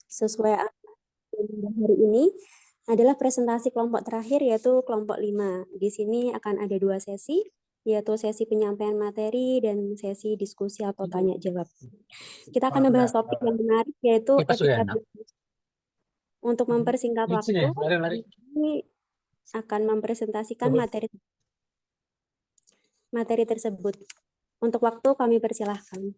Sesuai agenda hari ini adalah presentasi kelompok terakhir yaitu kelompok 5. Di sini akan ada 2 sesi, yaitu sesi penyampaian materi dan sesi diskusi atau tanya jawab. Kita akan membahas topik yang menarik yaitu etika bisnis. Untuk mempersingkat waktu, ini akan mempresentasikan materi tersebut. Untuk waktu kami persilahkan.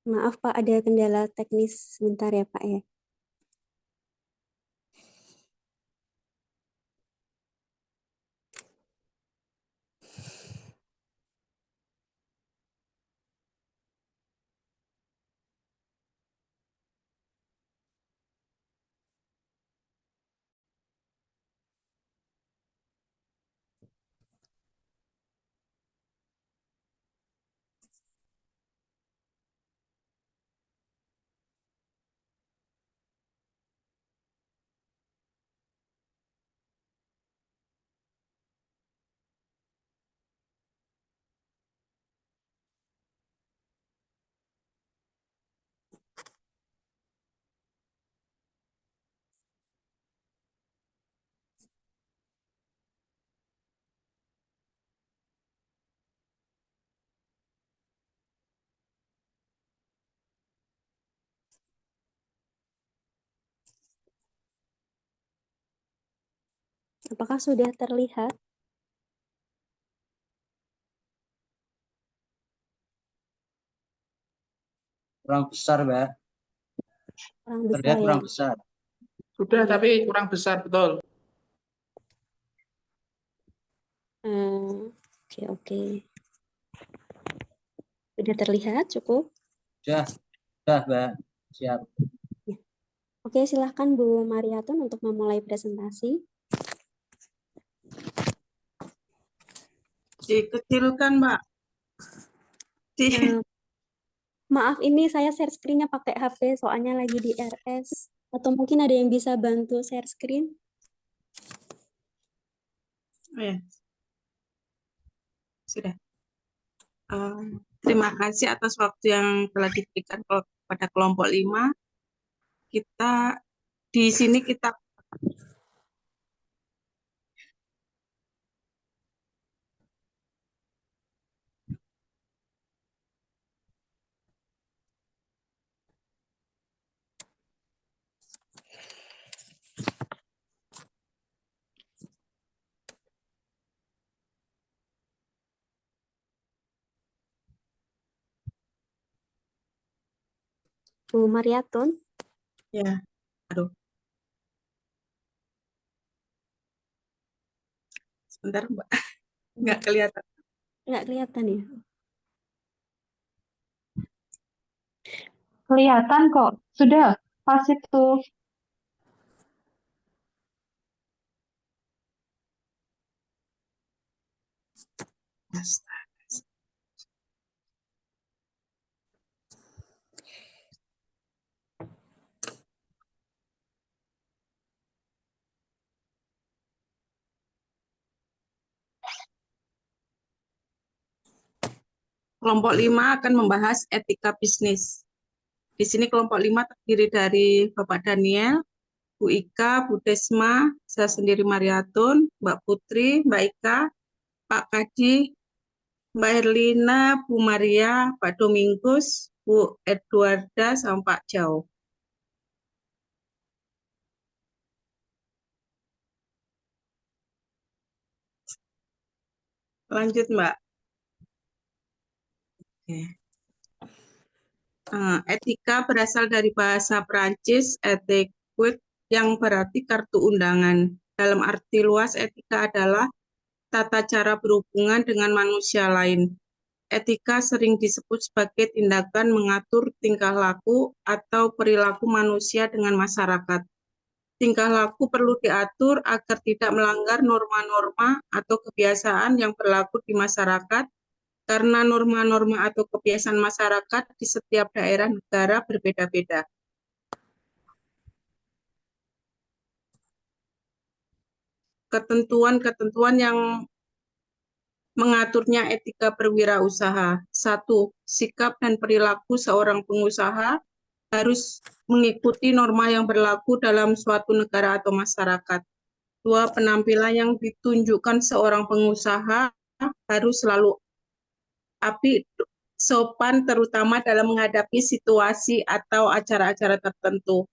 Maaf Pak, ada kendala teknis sebentar ya Pak ya. Apakah sudah terlihat? Kurang besar, Mbak. Kurang besar Terlihat ya. kurang besar. Sudah, tapi kurang besar, betul. Oke. Sudah terlihat cukup? Sudah, Mbak. Siap. Ya. Oke, silahkan Bu Mariatun untuk memulai presentasi. Dikecilkan, Mbak. Maaf, ini saya share screen-nya pakai HP, soalnya lagi di RS. Atau mungkin ada yang bisa bantu share screen? Ya. Sudah. Terima kasih atas waktu yang telah diberikan kepada kelompok 5. Kita di sini Bu Mariatun? ya. Aduh. Sebentar, Mbak. Nggak kelihatan. Nggak kelihatan ya? Kelihatan kok. Sudah, pas itu. Kelompok 5 akan membahas etika bisnis. Di sini kelompok 5 terdiri dari Bapak Daniel, Bu Ika, Bu Desma, saya sendiri Mariatun, Mbak Putri, Mbak Ika, Pak Kadi, Mbak Herlina, Bu Maria, Pak Domingus, Bu Edwarda, sama Pak Jauh. Lanjut, Mbak. Oke. Etika berasal dari bahasa Perancis etiquette yang berarti kartu undangan. Dalam arti luas, etika adalah tata cara berhubungan dengan manusia lain. Etika sering disebut sebagai tindakan mengatur tingkah laku atau perilaku manusia dengan masyarakat. Tingkah laku perlu diatur agar tidak melanggar norma-norma atau kebiasaan yang berlaku di masyarakat, karena norma-norma atau kebiasaan masyarakat di setiap daerah negara berbeda-beda. Ketentuan-ketentuan yang mengaturnya etika berwirausaha. 1. Sikap dan perilaku seorang pengusaha harus mengikuti norma yang berlaku dalam suatu negara atau masyarakat. 2. Penampilan yang ditunjukkan seorang pengusaha harus selalu apik, sopan, terutama dalam menghadapi situasi atau acara-acara tertentu.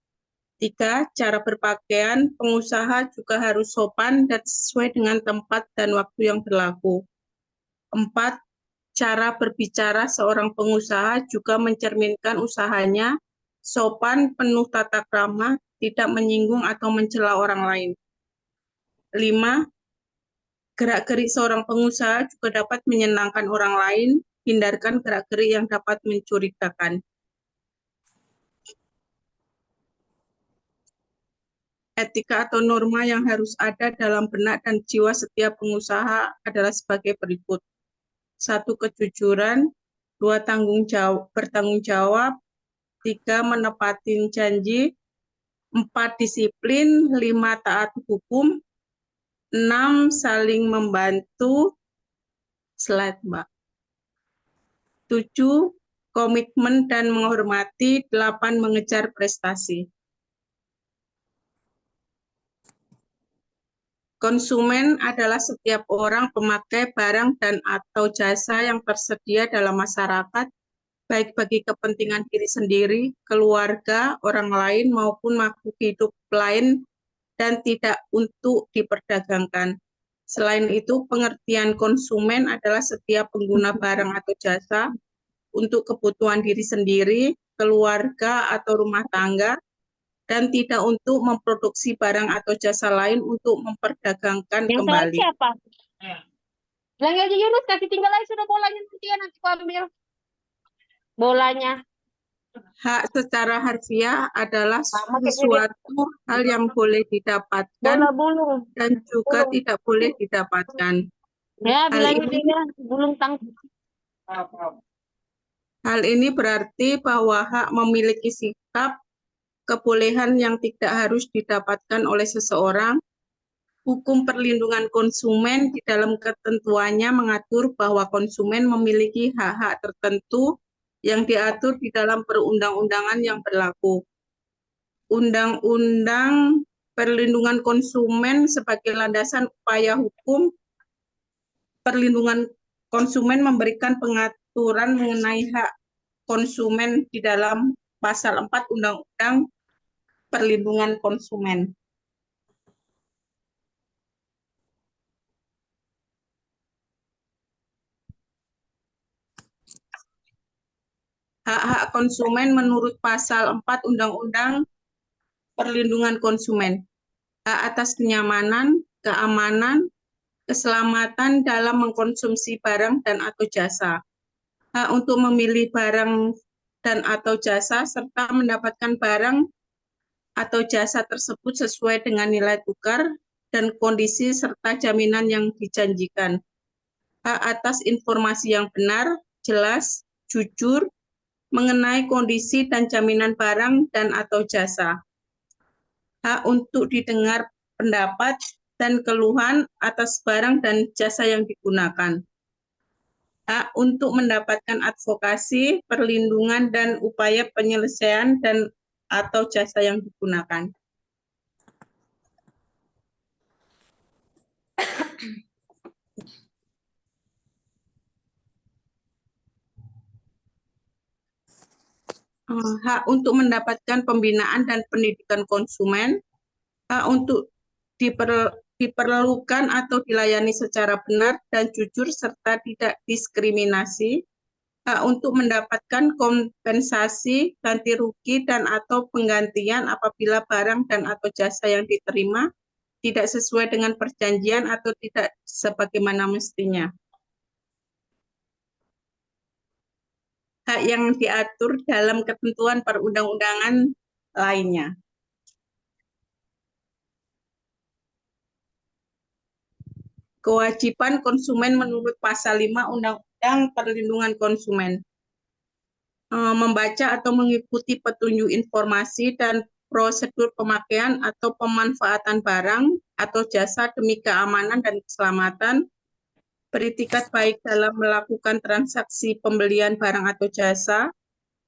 3. Cara berpakaian pengusaha juga harus sopan dan sesuai dengan tempat dan waktu yang berlaku. 4. Cara berbicara seorang pengusaha juga mencerminkan usahanya, sopan, penuh tata krama, tidak menyinggung atau mencela orang lain. 5. Gerak-gerik seorang pengusaha juga dapat menyenangkan orang lain, hindarkan gerak-gerik yang dapat mencurigakan. Etika atau norma yang harus ada dalam benak dan jiwa setiap pengusaha adalah sebagai berikut. 1. Kejujuran. 2. Bertanggung jawab. 3. Menepati janji. 4. Disiplin. 5. Taat hukum. 6. Saling membantu. Slide, Mbak. 7. Komitmen dan menghormati. 8. Mengejar prestasi. Konsumen adalah setiap orang pemakai barang dan atau jasa yang tersedia dalam masyarakat, baik bagi kepentingan diri sendiri, keluarga, orang lain, maupun makhluk hidup lain, dan tidak untuk diperdagangkan. Selain itu, pengertian konsumen adalah setiap pengguna barang atau jasa untuk kebutuhan diri sendiri, keluarga, atau rumah tangga, dan tidak untuk memproduksi barang atau jasa lain untuk memperdagangkan Yang salah kembali. siapa? Bilang aja Yunus, kasih tinggal aja sudah bolanya, nanti aku ambil bolanya. Hak secara harfiah adalah Sama kayak sesuatu hal yang boleh didapatkan bola bulung. dan juga Bulung. tidak boleh didapatkan. Ya, Hal bilangnya ini- dia bulung tangkap. Hal ini berarti bahwa hak memiliki sikap, kebolehan yang tidak harus didapatkan oleh seseorang. Hukum perlindungan konsumen di dalam ketentuannya mengatur bahwa konsumen memiliki hak-hak tertentu yang diatur di dalam perundang-undangan yang berlaku. Undang-undang perlindungan konsumen sebagai landasan upaya hukum perlindungan konsumen memberikan pengaturan mengenai hak konsumen di dalam pasal 4 Undang-Undang Perlindungan Konsumen. Hak-hak konsumen menurut pasal 4 Undang-Undang Perlindungan Konsumen. Hak atas kenyamanan, keamanan, keselamatan dalam mengkonsumsi barang dan atau jasa. Hak untuk memilih barang dan atau jasa serta mendapatkan barang atau jasa tersebut sesuai dengan nilai tukar dan kondisi serta jaminan yang dijanjikan. Hak atas informasi yang benar, jelas, jujur, mengenai kondisi dan jaminan barang dan atau jasa. Hak untuk didengar pendapat dan keluhan atas barang dan jasa yang digunakan. Hak untuk mendapatkan advokasi, perlindungan, dan upaya penyelesaian dan atau jasa yang digunakan. Hak untuk mendapatkan pembinaan dan pendidikan konsumen, hak untuk diperlukan atau dilayani secara benar dan jujur serta tidak diskriminasi, hak untuk mendapatkan kompensasi, ganti rugi, dan atau penggantian apabila barang dan atau jasa yang diterima tidak sesuai dengan perjanjian atau tidak sebagaimana mestinya. Hak yang diatur dalam ketentuan perundang-undangan lainnya. Kewajiban konsumen menurut pasal 5 Undang-Undang Perlindungan Konsumen. Membaca atau mengikuti petunjuk informasi dan prosedur pemakaian atau pemanfaatan barang atau jasa demi keamanan dan keselamatan, beritikat baik dalam melakukan transaksi pembelian barang atau jasa,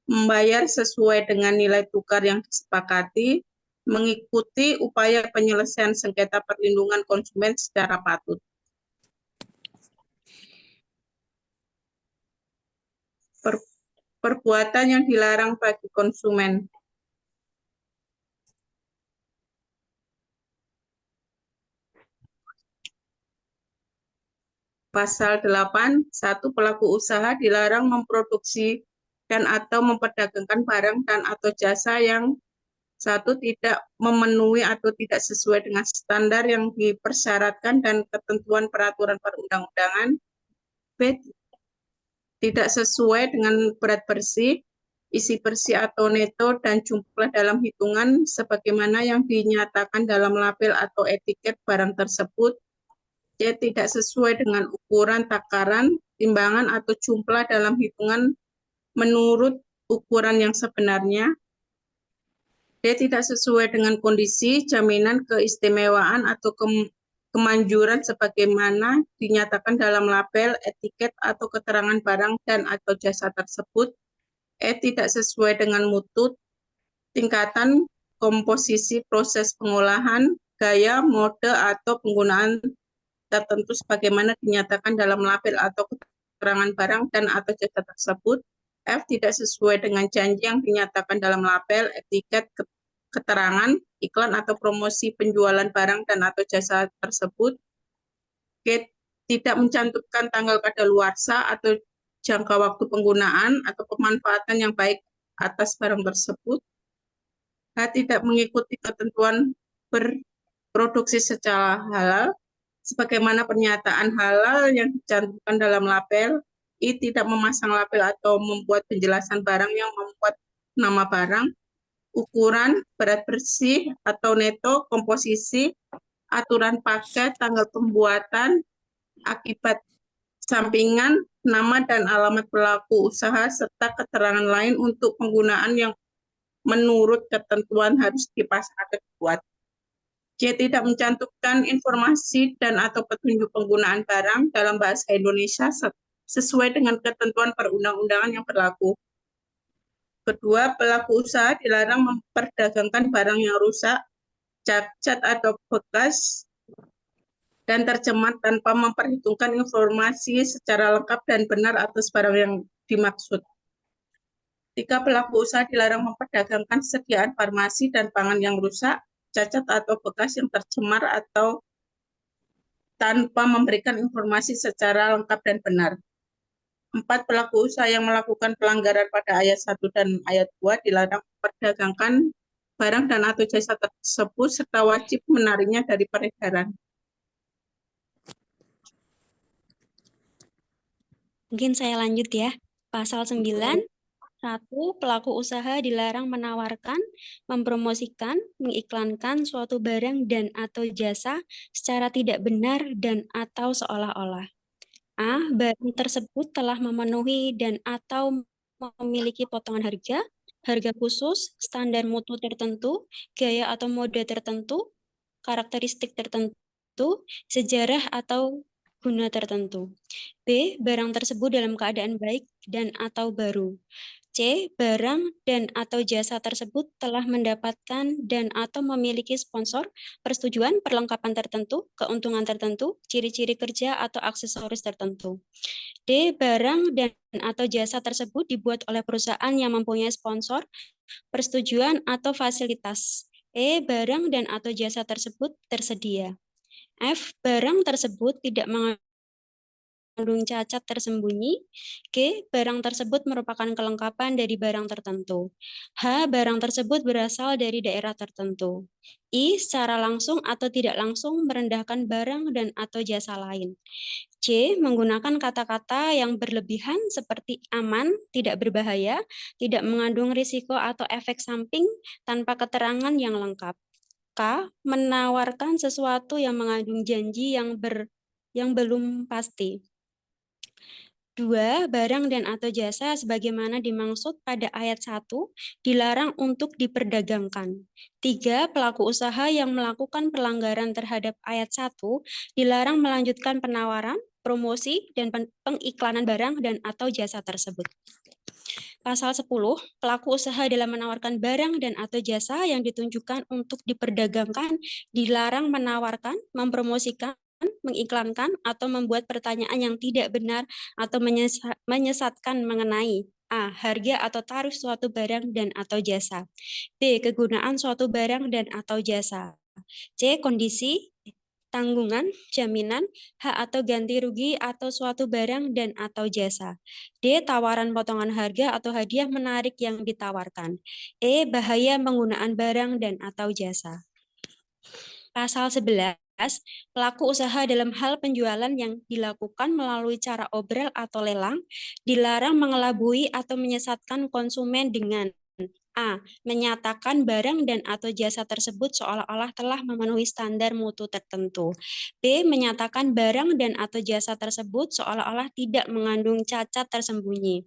membayar sesuai dengan nilai tukar yang disepakati, mengikuti upaya penyelesaian sengketa perlindungan konsumen secara patut. Perbuatan yang dilarang bagi konsumen. Pasal 8, 1 pelaku usaha dilarang memproduksi dan atau memperdagangkan barang dan atau jasa yang 1 tidak memenuhi atau tidak sesuai dengan standar yang dipersyaratkan dan ketentuan peraturan perundang-undangan. B. Tidak sesuai dengan berat bersih, isi bersih atau neto, dan jumlah dalam hitungan sebagaimana yang dinyatakan dalam label atau etiket barang tersebut. C. Tidak sesuai dengan ukuran takaran, timbangan, atau jumlah dalam hitungan menurut ukuran yang sebenarnya. D. Tidak sesuai dengan kondisi, jaminan, keistimewaan, atau kemanjuran sebagaimana dinyatakan dalam label, etiket, atau keterangan barang dan atau jasa tersebut. E. Tidak sesuai dengan mutu, tingkatan, komposisi, proses pengolahan, gaya, mode, atau penggunaan tertentu sebagaimana dinyatakan dalam label atau keterangan barang dan atau jasa tersebut. F. Tidak sesuai dengan janji yang dinyatakan dalam label, etiket, keterangan, iklan atau promosi penjualan barang dan atau jasa tersebut. G. Tidak mencantumkan tanggal kadaluarsa atau jangka waktu penggunaan atau pemanfaatan yang baik atas barang tersebut. H. Tidak mengikuti ketentuan berproduksi secara halal sebagaimana pernyataan halal yang dicantumkan dalam label. I. Tidak memasang label atau membuat penjelasan barang yang membuat nama barang, ukuran, berat bersih atau neto, komposisi, aturan paket, tanggal pembuatan, akibat sampingan, nama dan alamat pelaku usaha, serta keterangan lain untuk penggunaan yang menurut ketentuan harus dipasang atau dibuat. C. Tidak mencantumkan informasi dan atau petunjuk penggunaan barang dalam bahasa Indonesia sesuai dengan ketentuan perundang-undangan yang berlaku. Kedua, pelaku usaha dilarang memperdagangkan barang yang rusak, cacat atau bekas, dan tercemar tanpa memperhitungkan informasi secara lengkap dan benar atas barang yang dimaksud. 3. Pelaku usaha dilarang memperdagangkan sediaan farmasi dan pangan yang rusak, cacat atau bekas yang tercemar atau tanpa memberikan informasi secara lengkap dan benar. 4. Pelaku usaha yang melakukan pelanggaran pada ayat 1 dan ayat 2 dilarang memperdagangkan barang dan atau jasa tersebut serta wajib menariknya dari peredaran. Mungkin saya lanjut ya. Pasal 9, 1. Pelaku usaha dilarang menawarkan, mempromosikan, mengiklankan suatu barang dan atau jasa secara tidak benar dan atau seolah-olah. A. Barang tersebut telah memenuhi dan atau memiliki potongan harga, harga khusus, standar mutu tertentu, gaya atau mode tertentu, karakteristik tertentu, sejarah atau guna tertentu. B. Barang tersebut dalam keadaan baik dan atau baru. C. Barang dan atau jasa tersebut telah mendapatkan dan atau memiliki sponsor, persetujuan, perlengkapan tertentu, keuntungan tertentu, ciri-ciri kerja atau aksesoris tertentu. D. Barang dan atau jasa tersebut dibuat oleh perusahaan yang mempunyai sponsor, persetujuan atau fasilitas. E. Barang dan atau jasa tersebut tersedia. F. Barang tersebut tidak mengandung cacat tersembunyi. G. Barang tersebut merupakan kelengkapan dari barang tertentu. H. Barang tersebut berasal dari daerah tertentu. I. Secara langsung atau tidak langsung merendahkan barang dan atau jasa lain. C. Menggunakan kata-kata yang berlebihan seperti aman, tidak berbahaya, tidak mengandung risiko atau efek samping tanpa keterangan yang lengkap. K. Menawarkan sesuatu yang mengandung janji yang belum pasti. 2. Barang dan atau jasa sebagaimana dimaksud pada ayat 1 dilarang untuk diperdagangkan. 3. Pelaku usaha yang melakukan pelanggaran terhadap ayat 1 dilarang melanjutkan penawaran, promosi, dan pengiklanan barang dan atau jasa tersebut. Pasal 10, pelaku usaha dalam menawarkan barang dan atau jasa yang ditunjukkan untuk diperdagangkan dilarang menawarkan, mempromosikan, mengiklankan, atau membuat pertanyaan yang tidak benar atau menyesatkan mengenai A. Harga atau tarif suatu barang dan atau jasa. B. Kegunaan suatu barang dan atau jasa. C. Kondisi, tanggungan, jaminan, hak atau ganti rugi atau suatu barang dan atau jasa. D. Tawaran potongan harga atau hadiah menarik yang ditawarkan. E. Bahaya penggunaan barang dan atau jasa. Pasal 11, pelaku usaha dalam hal penjualan yang dilakukan melalui cara obral atau lelang dilarang mengelabui atau menyesatkan konsumen dengan A. Menyatakan barang dan atau jasa tersebut seolah-olah telah memenuhi standar mutu tertentu. B. Menyatakan barang dan atau jasa tersebut seolah-olah tidak mengandung cacat tersembunyi.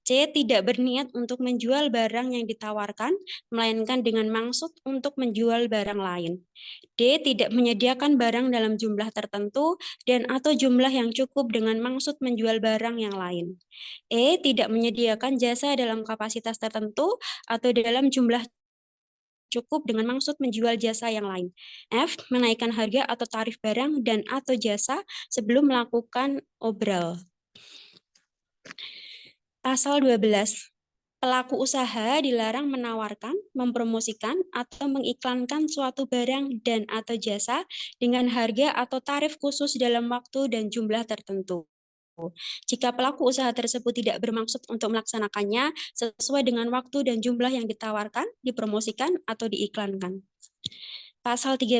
C. Tidak berniat untuk menjual barang yang ditawarkan, melainkan dengan maksud untuk menjual barang lain. D. Tidak menyediakan barang dalam jumlah tertentu dan atau jumlah yang cukup dengan maksud menjual barang yang lain. E. Tidak menyediakan jasa dalam kapasitas tertentu atau dalam jumlah cukup dengan maksud menjual jasa yang lain. F. Menaikkan harga atau tarif barang dan atau jasa sebelum melakukan obral. Pasal 12. Pelaku usaha dilarang menawarkan, mempromosikan, atau mengiklankan suatu barang dan atau jasa dengan harga atau tarif khusus dalam waktu dan jumlah tertentu. Jika pelaku usaha tersebut tidak bermaksud untuk melaksanakannya sesuai dengan waktu dan jumlah yang ditawarkan, dipromosikan, atau diiklankan. Pasal 13.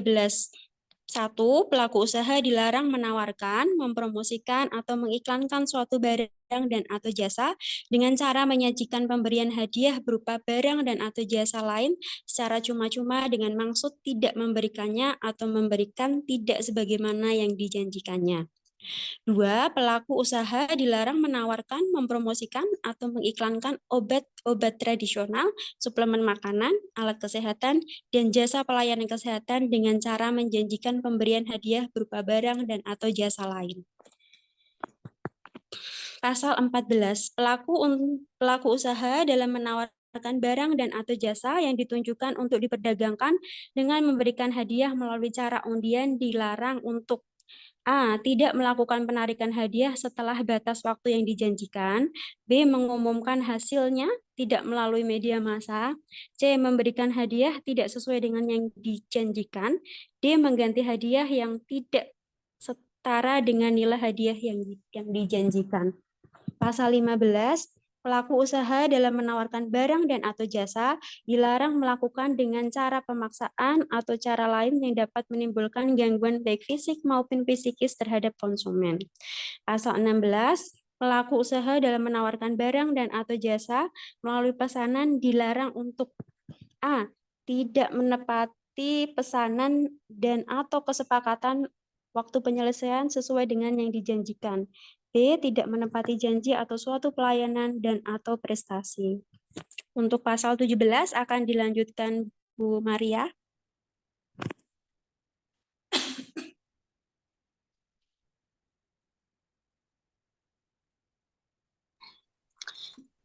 1. Pelaku usaha dilarang menawarkan, mempromosikan, atau mengiklankan suatu barang dan atau jasa dengan cara menyajikan pemberian hadiah berupa barang dan atau jasa lain secara cuma-cuma dengan maksud tidak memberikannya atau memberikan tidak sebagaimana yang dijanjikannya. 2. Pelaku usaha dilarang menawarkan, mempromosikan, atau mengiklankan obat-obat tradisional, suplemen makanan, alat kesehatan, dan jasa pelayanan kesehatan dengan cara menjanjikan pemberian hadiah berupa barang dan atau jasa lain. Pasal 14. Pelaku usaha dalam menawarkan barang dan atau jasa yang ditunjukkan untuk diperdagangkan dengan memberikan hadiah melalui cara undian dilarang untuk A. Tidak melakukan penarikan hadiah setelah batas waktu yang dijanjikan. B. Mengumumkan hasilnya tidak melalui media massa. C. Memberikan hadiah tidak sesuai dengan yang dijanjikan. D. Mengganti hadiah yang tidak setara dengan nilai hadiah yang dijanjikan. Pasal 15. Pelaku usaha dalam menawarkan barang dan atau jasa dilarang melakukan dengan cara pemaksaan atau cara lain yang dapat menimbulkan gangguan baik fisik maupun psikis terhadap konsumen. Pasal 16. Pelaku usaha dalam menawarkan barang dan atau jasa melalui pesanan dilarang untuk A. Tidak menepati pesanan dan atau kesepakatan waktu penyelesaian sesuai dengan yang dijanjikan. B. Tidak menepati janji atau suatu pelayanan dan atau prestasi. Untuk pasal 17 akan dilanjutkan Bu Maria.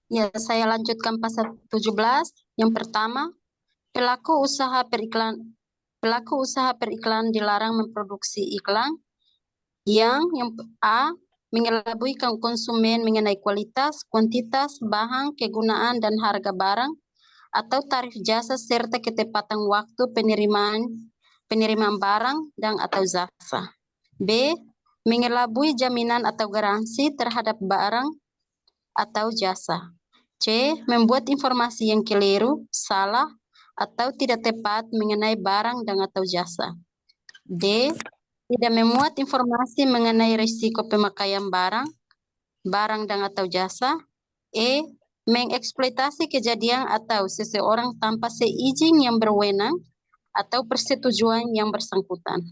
Ya, saya lanjutkan pasal 17. Yang pertama, pelaku usaha periklan dilarang memproduksi iklan yang A. mengelabui konsumen mengenai kualitas, kuantitas, bahan, kegunaan, dan harga barang, atau tarif jasa serta ketepatan waktu penerimaan barang dan atau jasa. B. mengelabui jaminan atau garansi terhadap barang atau jasa. C. Membuat informasi yang keliru, salah, atau tidak tepat mengenai barang dan atau jasa. D. Tidak memuat informasi mengenai risiko pemakaian barang dan atau jasa. E. Mengeksploitasi kejadian atau seseorang tanpa seizin yang berwenang atau persetujuan yang bersangkutan.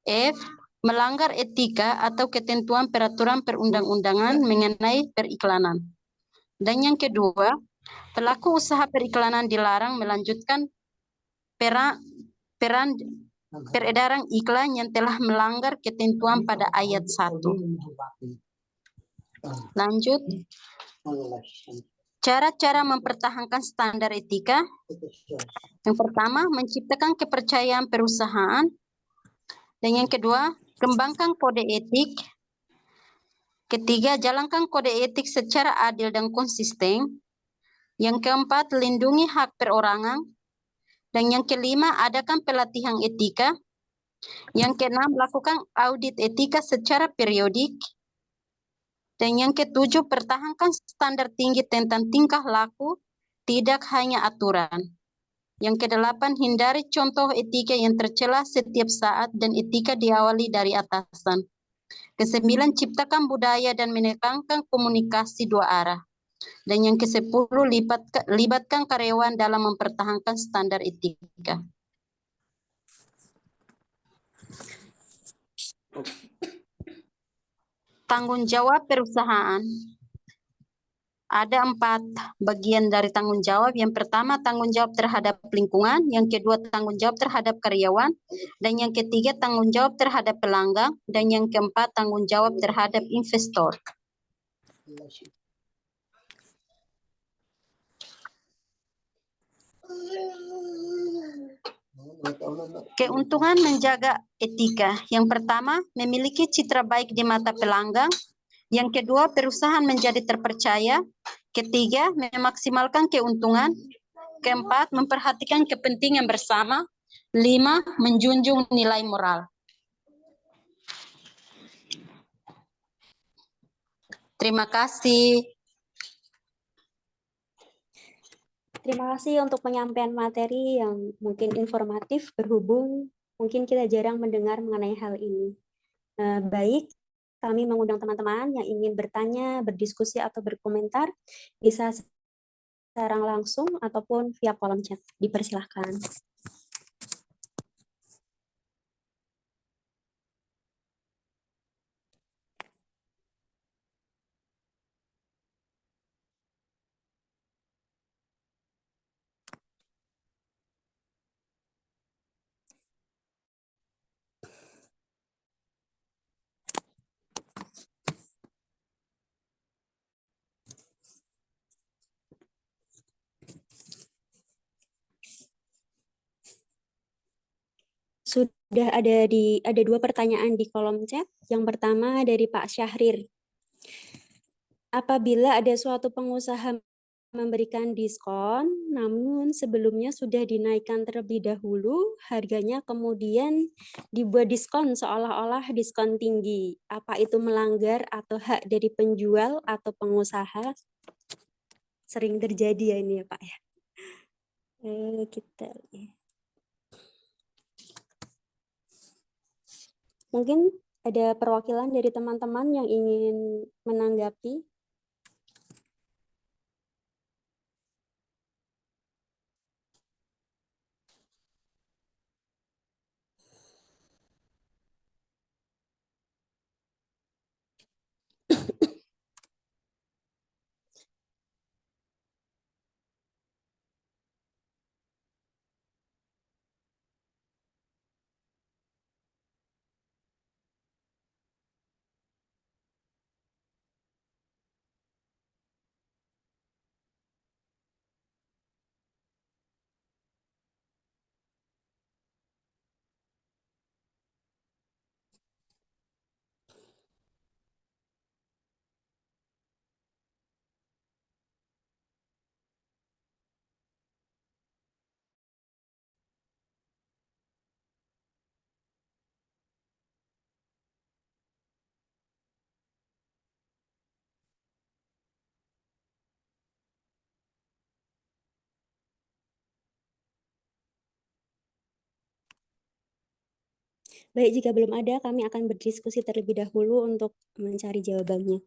F. Melanggar etika atau ketentuan peraturan perundang-undangan mengenai periklanan. Dan yang kedua, pelaku usaha periklanan dilarang melanjutkan peredaran iklan yang telah melanggar ketentuan pada ayat 1. Lanjut. Cara-cara mempertahankan standar etika. Yang pertama, menciptakan kepercayaan perusahaan. Dan yang kedua, kembangkan kode etik. Ketiga, jalankan kode etik secara adil dan konsisten. Yang keempat, lindungi hak perorangan. Dan yang kelima, adakan pelatihan etika. Yang keenam, lakukan audit etika secara periodik. Dan yang ketujuh, pertahankan standar tinggi tentang tingkah laku, tidak hanya aturan. Yang kedelapan, hindari contoh etika yang tercela setiap saat dan etika diawali dari atasan. Kesembilan, ciptakan budaya dan menekankan komunikasi dua arah. Dan yang kesepuluh, libatkan karyawan dalam mempertahankan standar etika. Tanggung jawab perusahaan. Ada 4 bagian dari tanggung jawab. Yang pertama, tanggung jawab terhadap lingkungan. Yang kedua, tanggung jawab terhadap karyawan. Dan yang ketiga, tanggung jawab terhadap pelanggan. Dan yang keempat, tanggung jawab terhadap investor. Keuntungan menjaga etika. Yang pertama, memiliki citra baik di mata pelanggan. Yang kedua, perusahaan menjadi terpercaya. Ketiga, memaksimalkan keuntungan. Keempat, memperhatikan kepentingan bersama. 5, menjunjung nilai moral. Terima kasih. Terima kasih untuk penyampaian materi yang mungkin informatif, berhubung mungkin kita jarang mendengar mengenai hal ini. Baik, kami mengundang teman-teman yang ingin bertanya, berdiskusi, atau berkomentar, bisa secara langsung ataupun via kolom chat. Dipersilahkan. Sudah ada 2 pertanyaan di kolom chat. Yang pertama dari Pak Syahrir. Apabila ada suatu pengusaha memberikan diskon, namun sebelumnya sudah dinaikkan terlebih dahulu, harganya kemudian dibuat diskon seolah-olah diskon tinggi. Apa itu melanggar atau hak dari penjual atau pengusaha? Sering terjadi ya ini ya Pak ya. Kita lihat. Mungkin ada perwakilan dari teman-teman yang ingin menanggapi. Baik, jika belum ada, kami akan berdiskusi terlebih dahulu untuk mencari jawabannya.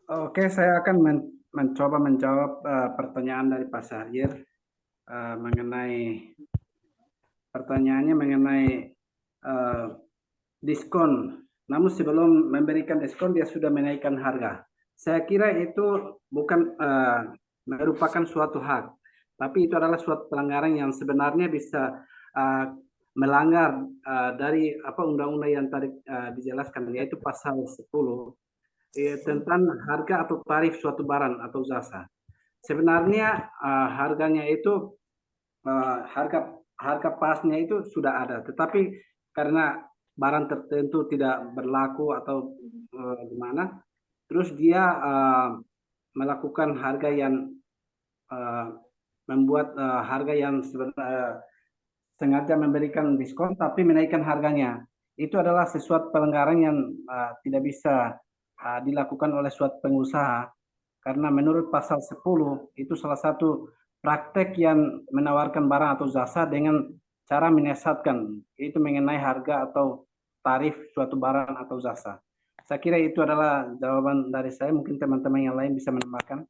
Oke, saya akan mencoba menjawab pertanyaan dari Pak Syahrir mengenai pertanyaannya mengenai diskon. Namun sebelum memberikan diskon dia sudah menaikkan harga. Saya kira itu bukan merupakan suatu hak, tapi itu adalah suatu pelanggaran yang sebenarnya bisa melanggar dari undang-undang yang tadi dijelaskan, yaitu pasal 10 tentang harga atau tarif suatu barang atau jasa. Sebenarnya harganya itu harga pasnya itu sudah ada, tetapi karena barang tertentu tidak berlaku atau gimana, terus dia melakukan harga yang membuat harga yang sengaja memberikan diskon tapi menaikkan harganya. Itu adalah sesuatu pelanggaran yang tidak bisa dilakukan oleh suatu pengusaha, karena menurut pasal 10 itu salah satu praktek yang menawarkan barang atau jasa dengan cara menyesatkan, itu mengenai harga atau tarif suatu barang atau jasa. Saya kira itu adalah jawaban dari saya, mungkin teman-teman yang lain bisa menambahkan.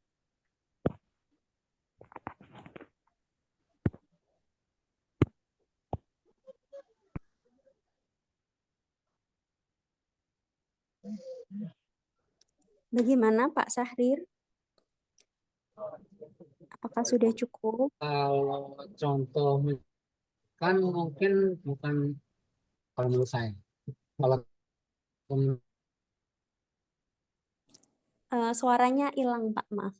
Bagaimana Pak Syahrir? Apakah sudah cukup? Kalau contoh kan mungkin bukan, kalau menurut saya, kalau Suaranya hilang Pak, maaf.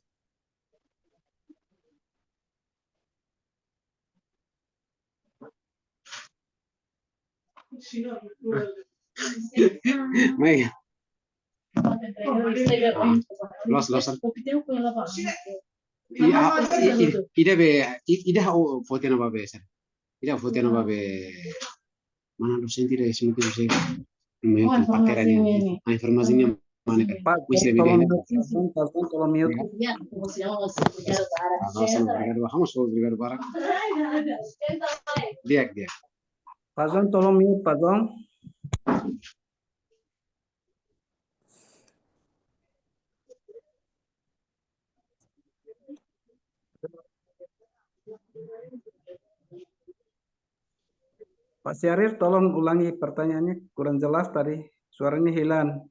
Baik. Los. Ida foto babe sir. Ida foto babe. Mana dosen tidak semua dosen. Memang paterannya. Informasinya mana kan? Pak, tolong mute. Vamos brigado barak. Dia. Pak Zon, tolong mute, Pak Zon. Pak Syarif, tolong ulangi pertanyaannya, kurang jelas tadi, suaranya hilang.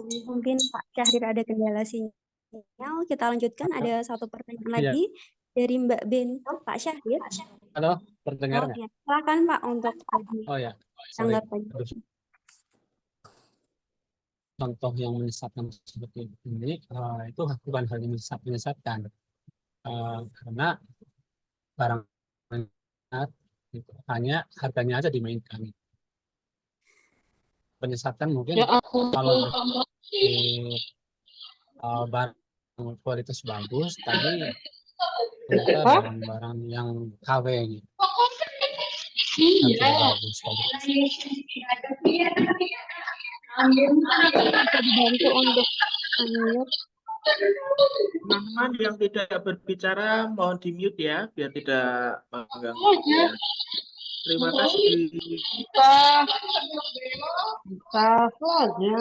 Mungkin Pak Syahrir ada kendala sinyal. Kita lanjutkan, ada satu pertanyaan lagi dari Mbak Ben. Pak Syahrir. Halo, terdengar nggak? Ya. Silakan Pak untuk Oh ya, sorry. tanggapan. Contoh yang menyesatkan seperti ini itu bukan hal yang menyesatkan, karena barang gitu. Hanya harganya aja dimainkan. Penyesatan mungkin Ya ampun. kalau di barang kualitas bagus, tapi ternyata Hah? barang-barang yang KW gitu. Iya. Tidak bagus. Bisa dibantu untuk unmute. Teman-teman yang tidak berbicara mohon di-mute ya, biar tidak mengganggu. Terima kasih. Bisa saja.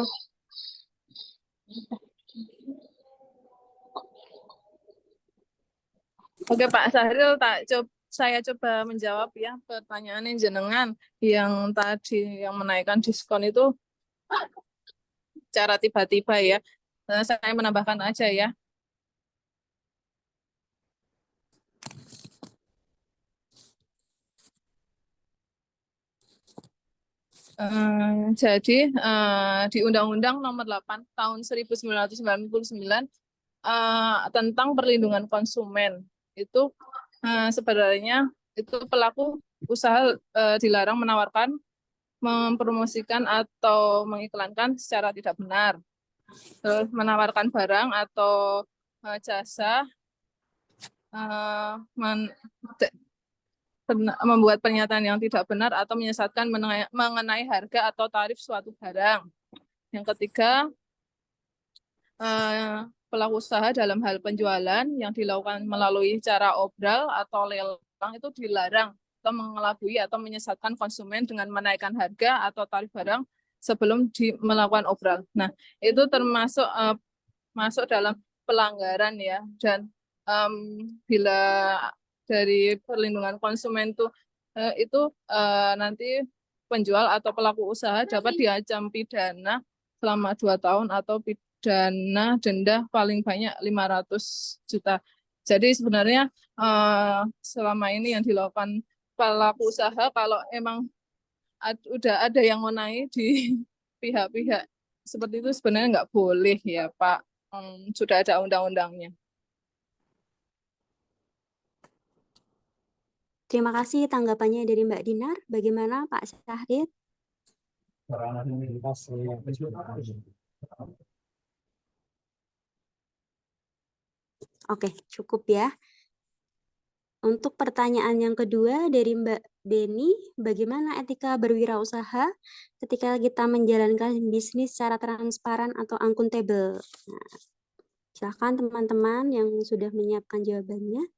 Oke Pak Sahril, saya coba menjawab ya pertanyaan jenengan yang tadi yang menaikkan diskon itu cara tiba-tiba ya. Saya menambahkan aja ya. Jadi di Undang-Undang Nomor 8 Tahun 1999 tentang perlindungan konsumen itu sebenarnya itu pelaku usaha dilarang menawarkan, mempromosikan atau mengiklankan secara tidak benar, terus menawarkan barang atau jasa, membuat pernyataan yang tidak benar atau menyesatkan mengenai harga atau tarif suatu barang. Yang ketiga, pelaku usaha dalam hal penjualan yang dilakukan melalui cara obral atau lelang itu dilarang atau mengelabui atau menyesatkan konsumen dengan menaikkan harga atau tarif barang sebelum melakukan obral. Nah, itu termasuk masuk dalam pelanggaran ya. Dan bila dari perlindungan konsumen itu nanti penjual atau pelaku usaha dapat diancam pidana selama 2 tahun atau pidana denda paling banyak 500 juta. Jadi sebenarnya selama ini yang dilakukan pelaku usaha kalau emang udah ada yang mengenai di pihak-pihak seperti itu sebenarnya nggak boleh ya Pak. Sudah ada undang-undangnya. Terima kasih tanggapannya dari Mbak Dinar. Bagaimana Pak Syahrir? Oke, cukup ya. Untuk pertanyaan yang kedua dari Mbak Beni, bagaimana etika berwirausaha ketika kita menjalankan bisnis secara transparan atau akuntabel? Nah, silakan teman-teman yang sudah menyiapkan jawabannya.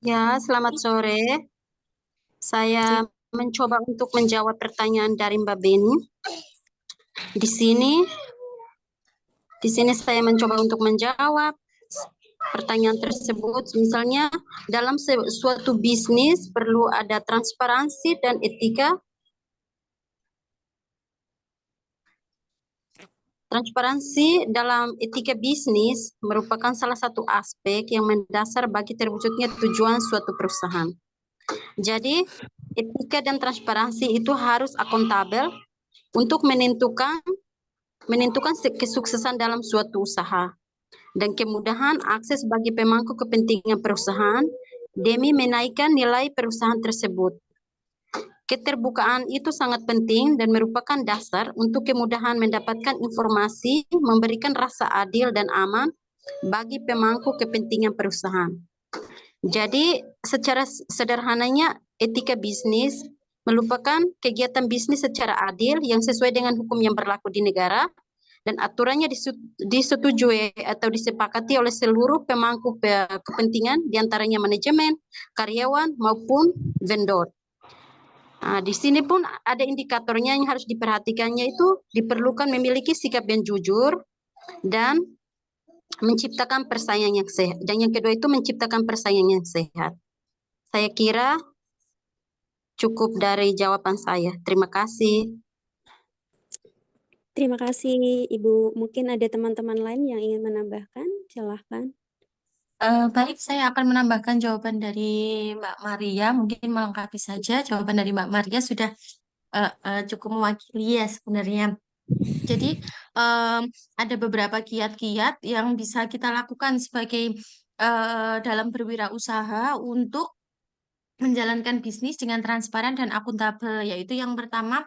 Ya, selamat sore. Saya mencoba untuk menjawab pertanyaan dari Mbak Beni. Di sini saya mencoba untuk menjawab pertanyaan tersebut. Misalnya, dalam suatu bisnis perlu ada transparansi dan etika. Transparansi dalam etika bisnis merupakan salah satu aspek yang mendasar bagi terwujudnya tujuan suatu perusahaan. Jadi, etika dan transparansi itu harus akuntabel untuk menentukan kesuksesan dalam suatu usaha dan kemudahan akses bagi pemangku kepentingan perusahaan demi menaikkan nilai perusahaan tersebut. Keterbukaan itu sangat penting dan merupakan dasar untuk kemudahan mendapatkan informasi, memberikan rasa adil dan aman bagi pemangku kepentingan perusahaan. Jadi, secara sederhananya, etika bisnis merupakan kegiatan bisnis secara adil yang sesuai dengan hukum yang berlaku di negara dan aturannya disetujui atau disepakati oleh seluruh pemangku kepentingan, diantaranya manajemen, karyawan, maupun vendor. Nah, di sini pun ada indikatornya yang harus diperhatikannya, itu diperlukan memiliki sikap yang jujur dan menciptakan persaingan yang sehat. Dan yang kedua itu menciptakan persaingan yang sehat. Saya kira cukup dari jawaban saya. Terima kasih. Terima kasih Ibu. Mungkin ada teman-teman lain yang ingin menambahkan. Silahkan. Baik, saya akan menambahkan jawaban dari Mbak Maria, mungkin melengkapi saja jawaban dari Mbak Maria sudah cukup mewakili ya sebenarnya. Jadi ada beberapa kiat-kiat yang bisa kita lakukan sebagai dalam berwirausaha untuk menjalankan bisnis dengan transparan dan akuntabel, yaitu yang pertama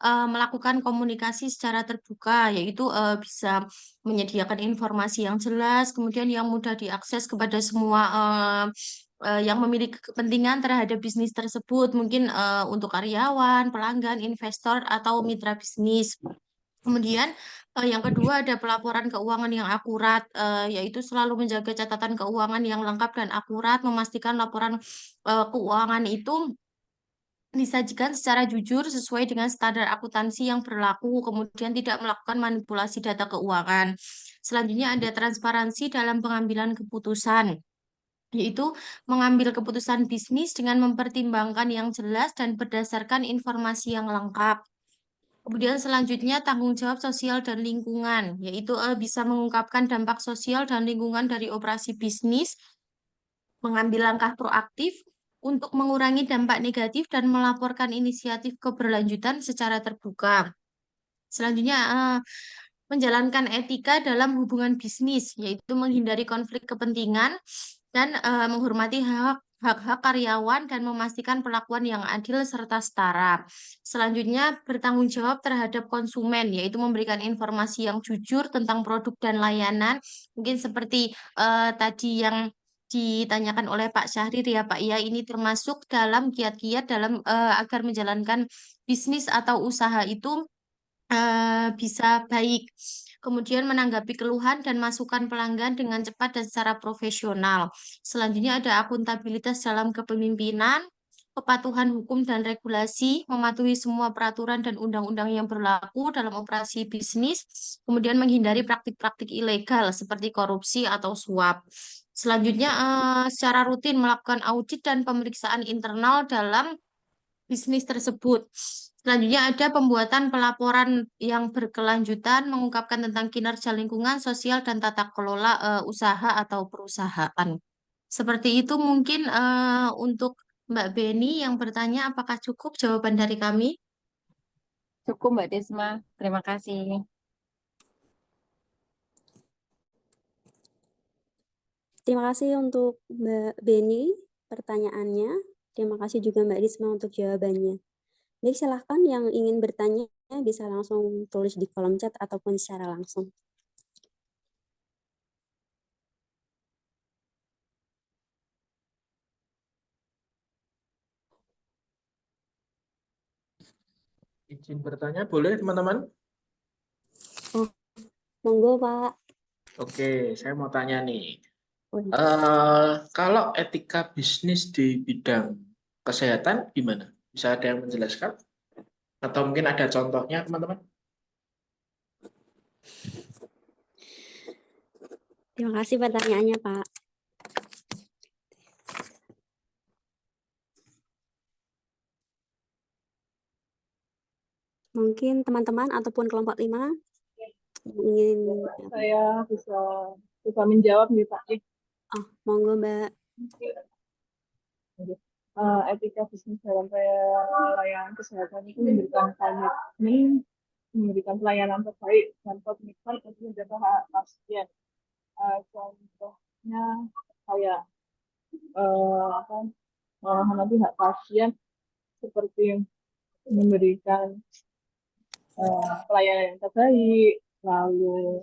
melakukan komunikasi secara terbuka, yaitu bisa menyediakan informasi yang jelas, kemudian yang mudah diakses kepada semua yang memiliki kepentingan terhadap bisnis tersebut, mungkin untuk karyawan, pelanggan, investor, atau mitra bisnis. Kemudian yang kedua ada pelaporan keuangan yang akurat, yaitu selalu menjaga catatan keuangan yang lengkap dan akurat, memastikan laporan keuangan itu disajikan secara jujur sesuai dengan standar akuntansi yang berlaku, kemudian tidak melakukan manipulasi data keuangan. Selanjutnya ada transparansi dalam pengambilan keputusan, yaitu mengambil keputusan bisnis dengan mempertimbangkan yang jelas dan berdasarkan informasi yang lengkap. Kemudian selanjutnya tanggung jawab sosial dan lingkungan, yaitu bisa mengungkapkan dampak sosial dan lingkungan dari operasi bisnis, mengambil langkah proaktif untuk mengurangi dampak negatif dan melaporkan inisiatif keberlanjutan secara terbuka. Selanjutnya menjalankan etika dalam hubungan bisnis, yaitu menghindari konflik kepentingan dan menghormati hak-hak karyawan dan memastikan perlakuan yang adil serta setara. Selanjutnya, bertanggung jawab terhadap konsumen, yaitu memberikan informasi yang jujur tentang produk dan layanan. Mungkin seperti tadi yang ditanyakan oleh Pak Syahrir ya Pak, ya ini termasuk dalam kiat-kiat dalam agar menjalankan bisnis atau usaha itu bisa baik. Kemudian menanggapi keluhan dan masukan pelanggan dengan cepat dan secara profesional. Selanjutnya ada akuntabilitas dalam kepemimpinan, kepatuhan hukum dan regulasi, mematuhi semua peraturan dan undang-undang yang berlaku dalam operasi bisnis, kemudian menghindari praktik-praktik ilegal seperti korupsi atau suap. Selanjutnya secara rutin melakukan audit dan pemeriksaan internal dalam bisnis tersebut. Selanjutnya ada pembuatan pelaporan yang berkelanjutan mengungkapkan tentang kinerja lingkungan, sosial, dan tata kelola usaha atau perusahaan. Seperti itu mungkin untuk Mbak Beni yang bertanya apakah cukup jawaban dari kami? Cukup Mbak Desma, terima kasih. Terima kasih untuk Mbak Beni pertanyaannya. Terima kasih juga Mbak Risma untuk jawabannya. Jadi silahkan yang ingin bertanya bisa langsung tulis di kolom chat ataupun secara langsung. Izin bertanya boleh teman-teman? Oh, monggo Pak. Oke, saya mau tanya nih. Oh, Kalau etika bisnis di bidang kesehatan gimana? Bisa ada yang menjelaskan? Atau mungkin ada contohnya teman-teman? Terima kasih pertanyaannya Pak. Mungkin teman-teman ataupun kelompok 5 ingin Saya bisa menjawab nih Pak. Oh, monggo Mbak. Etika bisnis dalam pelayanan kesehatan itu memberikan komitmen, memberikan pelayanan terbaik dan komitmen untuk menjaga hak pasien. Contohnya kayak menghormati hak pasien seperti memberikan pelayanan yang terbaik, lalu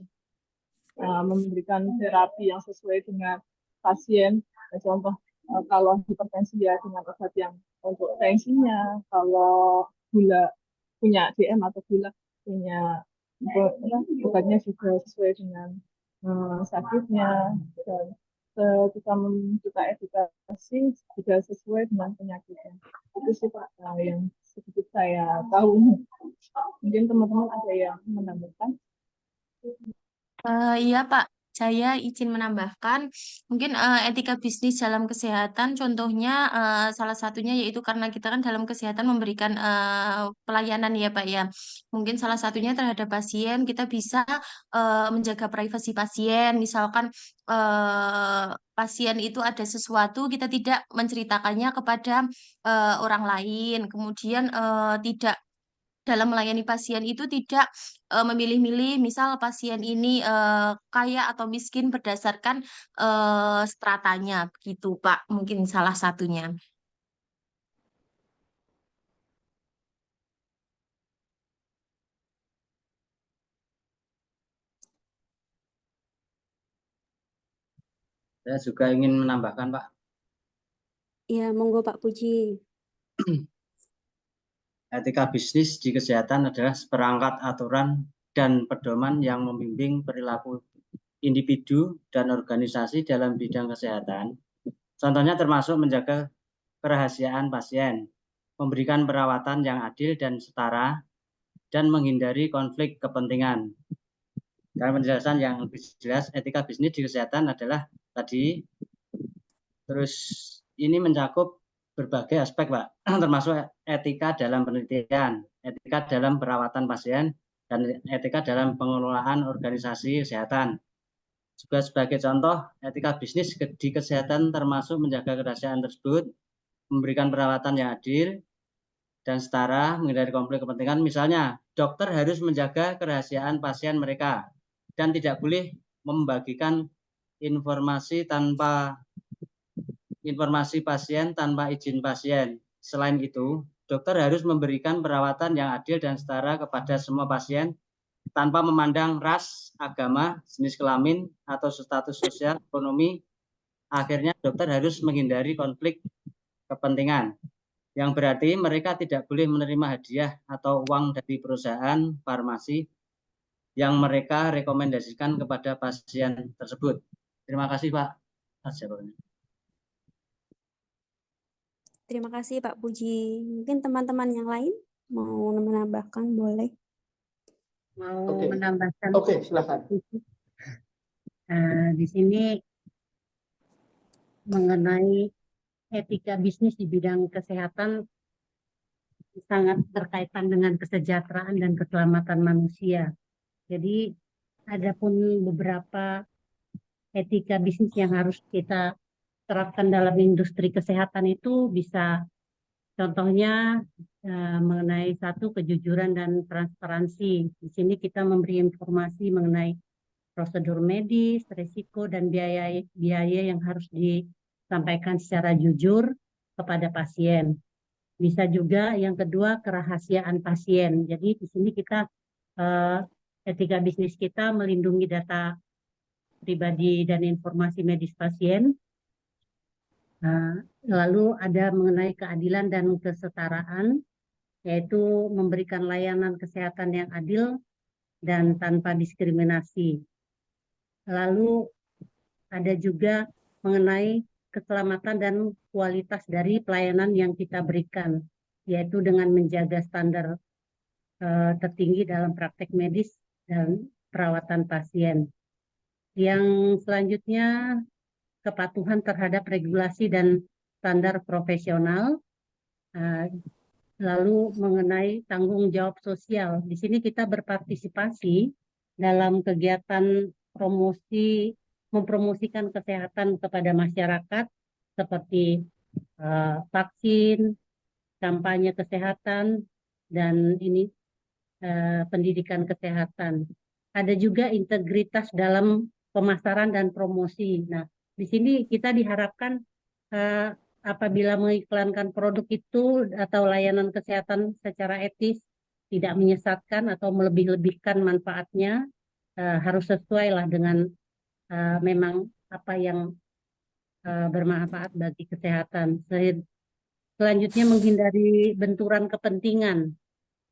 memberikan terapi yang sesuai dengan pasien. Contoh kalau hipertensi ya dengan obat yang untuk tensinya, kalau gula punya DM atau gula punya obatnya juga sesuai dengan sakitnya, dan kita membuka edukasi juga sesuai dengan penyakitnya. Itu sih Pak yang sedikit saya tahu. Mungkin teman-teman ada yang menambahkan? Iya Pak, saya izin menambahkan, mungkin etika bisnis dalam kesehatan, contohnya salah satunya yaitu karena kita kan dalam kesehatan memberikan pelayanan ya Pak ya. Mungkin salah satunya terhadap pasien, kita bisa menjaga privasi pasien, misalkan pasien itu ada sesuatu, kita tidak menceritakannya kepada orang lain, kemudian tidak dalam melayani pasien itu tidak memilih-milih, misal pasien ini kaya atau miskin berdasarkan stratanya, begitu Pak. Mungkin salah satunya. Saya juga ingin menambahkan, Pak. Ya, monggo Pak Puji. Etika bisnis di kesehatan adalah seperangkat aturan dan pedoman yang membimbing perilaku individu dan organisasi dalam bidang kesehatan. Contohnya termasuk menjaga kerahasiaan pasien, memberikan perawatan yang adil dan setara, dan menghindari konflik kepentingan. Dalam penjelasan yang lebih jelas, etika bisnis di kesehatan adalah tadi, terus ini mencakup berbagai aspek, Pak, termasuk etika dalam penelitian, etika dalam perawatan pasien, dan etika dalam pengelolaan organisasi kesehatan. Juga sebagai contoh, etika bisnis di kesehatan termasuk menjaga kerahasiaan tersebut, memberikan perawatan yang adil dan setara, menghindari konflik kepentingan. Misalnya, dokter harus menjaga kerahasiaan pasien mereka dan tidak boleh membagikan informasi pasien tanpa izin pasien. Selain itu, dokter harus memberikan perawatan yang adil dan setara kepada semua pasien tanpa memandang ras, agama, jenis kelamin, atau status sosial, ekonomi. Akhirnya dokter harus menghindari konflik kepentingan, yang berarti mereka tidak boleh menerima hadiah atau uang dari perusahaan farmasi yang mereka rekomendasikan kepada pasien tersebut. Terima kasih, Pak. Terima kasih Pak Puji. Mungkin teman-teman yang lain mau menambahkan, boleh. Mau Oke. menambahkan. Oke, silakan. Di sini mengenai etika bisnis di bidang kesehatan sangat berkaitan dengan kesejahteraan dan keselamatan manusia. Jadi ada pun beberapa etika bisnis yang harus kita terapkan dalam industri kesehatan itu bisa contohnya mengenai satu, kejujuran dan transparansi. Di sini kita memberi informasi mengenai prosedur medis, risiko, dan biaya yang harus disampaikan secara jujur kepada pasien. Bisa juga yang kedua, kerahasiaan pasien. Jadi di sini kita etika bisnis kita melindungi data pribadi dan informasi medis pasien. Lalu ada mengenai keadilan dan kesetaraan, yaitu memberikan layanan kesehatan yang adil dan tanpa diskriminasi. Lalu ada juga mengenai keselamatan dan kualitas dari pelayanan yang kita berikan, yaitu dengan menjaga standar tertinggi dalam praktek medis dan perawatan pasien. Yang selanjutnya, kepatuhan terhadap regulasi dan standar profesional. Lalu mengenai tanggung jawab sosial. Di sini kita berpartisipasi dalam kegiatan mempromosikan kesehatan kepada masyarakat seperti vaksin, kampanye kesehatan, dan pendidikan kesehatan. Ada juga integritas dalam pemasaran dan promosi. Nah, di sini kita diharapkan apabila mengiklankan produk itu atau layanan kesehatan secara etis, tidak menyesatkan atau melebih-lebihkan manfaatnya, harus sesuai lah dengan memang apa yang bermanfaat bagi kesehatan. Selanjutnya menghindari benturan kepentingan.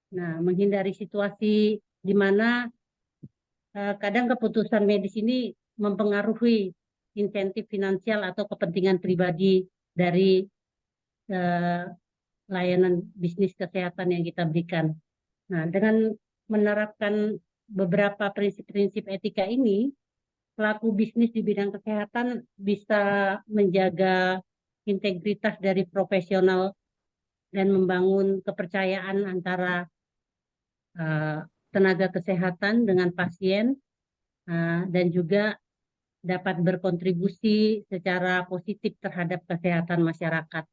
Nah, menghindari situasi di mana kadang keputusan medis ini mempengaruhi insentif finansial atau kepentingan pribadi dari layanan bisnis kesehatan yang kita berikan. Nah, dengan menerapkan beberapa prinsip-prinsip etika ini, pelaku bisnis di bidang kesehatan bisa menjaga integritas dari profesional dan membangun kepercayaan antara tenaga kesehatan dengan pasien, dan juga dapat berkontribusi secara positif terhadap kesehatan masyarakat.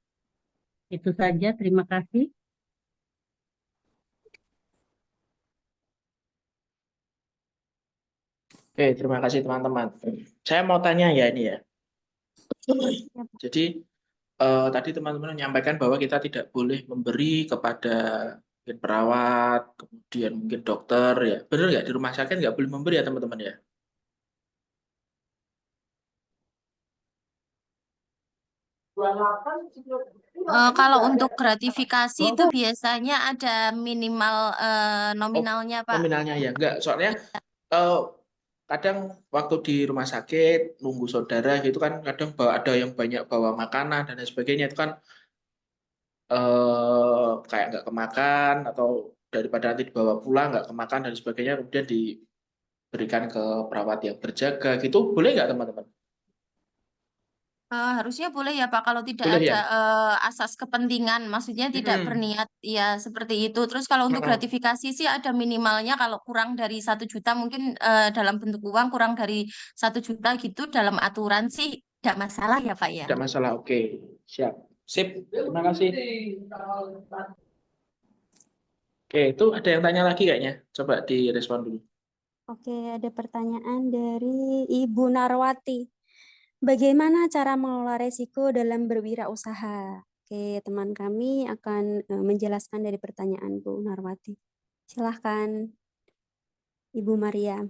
Itu saja, terima kasih. Oke, terima kasih teman-teman. Saya mau tanya ya ini ya. Ya, Pak. Jadi tadi teman-teman menyampaikan bahwa kita tidak boleh memberi kepada mungkin perawat, kemudian mungkin dokter ya. Benar nggak di rumah sakit nggak boleh memberi ya teman-teman ya? Kalau untuk gratifikasi itu biasanya ada minimal Oh, nominalnya, Pak. nominalnya ya enggak. Soalnya eh, kadang waktu di rumah sakit nunggu saudara gitu kan kadang ada yang banyak bawa makanan dan lain sebagainya itu kan kayak nggak kemakan atau daripada nanti dibawa pulang nggak kemakan dan sebagainya kemudian diberikan ke perawat yang berjaga gitu boleh nggak teman-teman? Harusnya boleh ya Pak, kalau tidak Boleh ada ya? asas kepentingan, maksudnya tidak berniat ya seperti itu. Terus kalau untuk Heeh. gratifikasi sih ada minimalnya, kalau kurang dari 1 juta mungkin dalam bentuk uang kurang dari 1 juta gitu dalam aturan sih tidak masalah ya Pak ya. Tidak masalah, oke. Siap. Sip, terima kasih. Oke, itu ada yang tanya lagi kayaknya. Coba direspon dulu. Oke, ada pertanyaan dari Ibu Narwati. Bagaimana cara mengelola resiko dalam berwirausaha? Oke, teman kami akan menjelaskan dari pertanyaan Bu Narwati. Silahkan, Ibu Maria.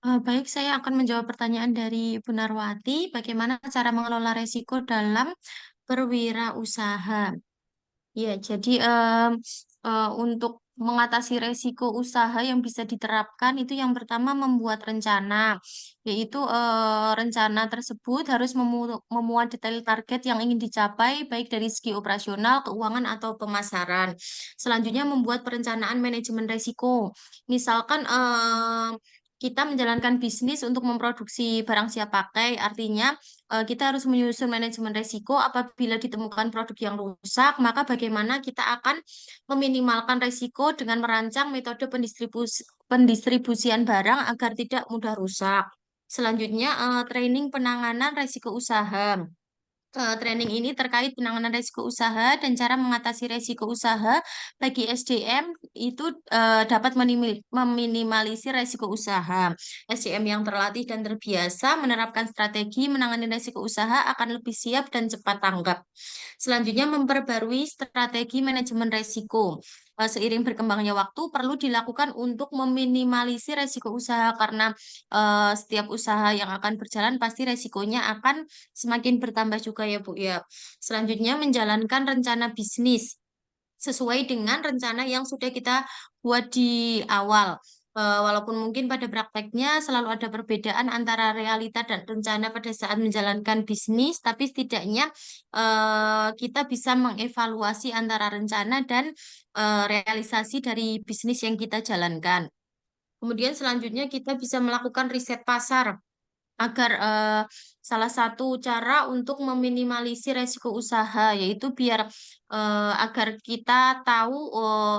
Baik, saya akan menjawab pertanyaan dari Bu Narwati. Bagaimana cara mengelola resiko dalam berwirausaha? Ya, jadi untuk mengatasi resiko usaha yang bisa diterapkan itu yang pertama membuat rencana, yaitu rencana tersebut harus memuat detail target yang ingin dicapai baik dari segi operasional, keuangan atau pemasaran. Selanjutnya membuat perencanaan manajemen resiko. Misalkan kita menjalankan bisnis untuk memproduksi barang siap pakai, artinya kita harus menyusun manajemen resiko apabila ditemukan produk yang rusak, maka bagaimana kita akan meminimalkan resiko dengan merancang metode pendistribusian barang agar tidak mudah rusak. Selanjutnya, training penanganan resiko usaha. Training ini terkait penanganan resiko usaha dan cara mengatasi resiko usaha bagi SDM itu dapat meminimalisir resiko usaha. SDM yang terlatih dan terbiasa menerapkan strategi menangani resiko usaha akan lebih siap dan cepat tanggap. Selanjutnya, memperbarui strategi manajemen resiko. Seiring berkembangnya waktu, perlu dilakukan untuk meminimalisir resiko usaha karena setiap usaha yang akan berjalan pasti resikonya akan semakin bertambah juga ya Bu ya. Selanjutnya, menjalankan rencana bisnis sesuai dengan rencana yang sudah kita buat di awal. Walaupun mungkin pada prakteknya selalu ada perbedaan antara realita dan rencana pada saat menjalankan bisnis, tapi setidaknya kita bisa mengevaluasi antara rencana dan realisasi dari bisnis yang kita jalankan. Kemudian selanjutnya kita bisa melakukan riset pasar agar salah satu cara untuk meminimalisir resiko usaha yaitu biar agar kita tahu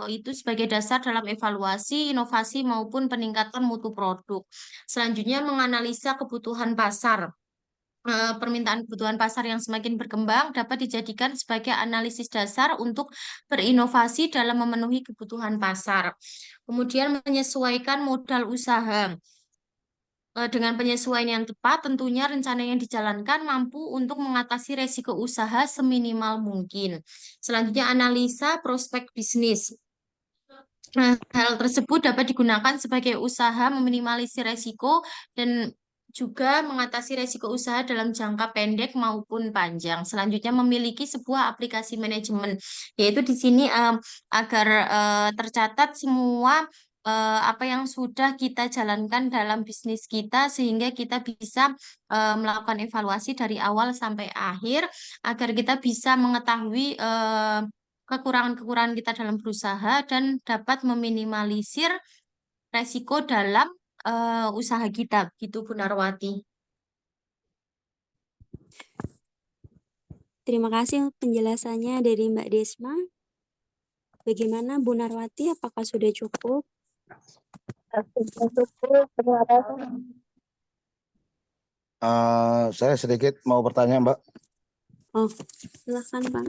itu sebagai dasar dalam evaluasi, inovasi maupun peningkatan mutu produk. Selanjutnya menganalisa kebutuhan pasar. Permintaan kebutuhan pasar yang semakin berkembang dapat dijadikan sebagai analisis dasar untuk berinovasi dalam memenuhi kebutuhan pasar. Kemudian menyesuaikan modal usaha. Dengan penyesuaian yang tepat, tentunya rencana yang dijalankan mampu untuk mengatasi resiko usaha seminimal mungkin. Selanjutnya, analisa prospek bisnis. Hal tersebut dapat digunakan sebagai usaha meminimalisir resiko dan juga mengatasi resiko usaha dalam jangka pendek maupun panjang. Selanjutnya, memiliki sebuah aplikasi manajemen, yaitu di sini agar tercatat semua apa yang sudah kita jalankan dalam bisnis kita sehingga kita bisa melakukan evaluasi dari awal sampai akhir agar kita bisa mengetahui kekurangan-kekurangan kita dalam berusaha dan dapat meminimalisir resiko dalam usaha kita, gitu Bu Narwati. Terima kasih penjelasannya dari Mbak Desma. Bagaimana Bu Narwati, apakah sudah cukup? Saya sedikit mau bertanya, Mbak. Oh, silakan Pak.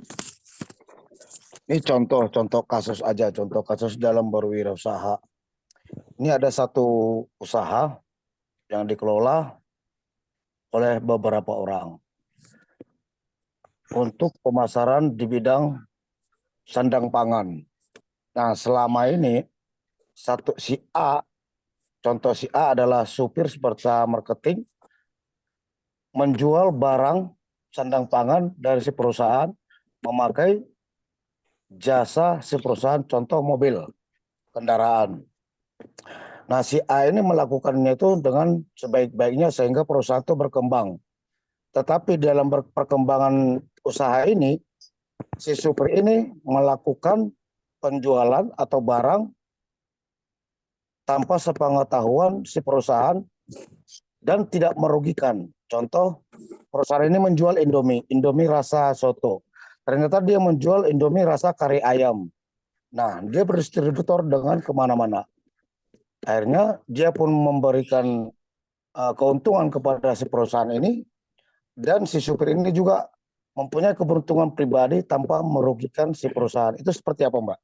Ini contoh kasus aja, contoh kasus dalam berwirausaha. Ini ada satu usaha yang dikelola oleh beberapa orang untuk pemasaran di bidang sandang pangan. Nah, selama ini contoh si A adalah supir serta marketing, menjual barang sandang pangan dari si perusahaan, memakai jasa si perusahaan, contoh mobil, kendaraan. Nah, si A ini melakukannya itu dengan sebaik-baiknya sehingga perusahaan itu berkembang. Tetapi dalam perkembangan usaha ini, si supir ini melakukan penjualan atau barang tanpa sepengetahuan si perusahaan dan tidak merugikan. Contoh, perusahaan ini menjual Indomie rasa soto. Ternyata dia menjual Indomie rasa kari ayam. Nah, dia berdistributor dengan kemana-mana. Akhirnya dia pun memberikan keuntungan kepada si perusahaan ini, dan si supir ini juga mempunyai keberuntungan pribadi tanpa merugikan si perusahaan. Itu seperti apa, Mbak?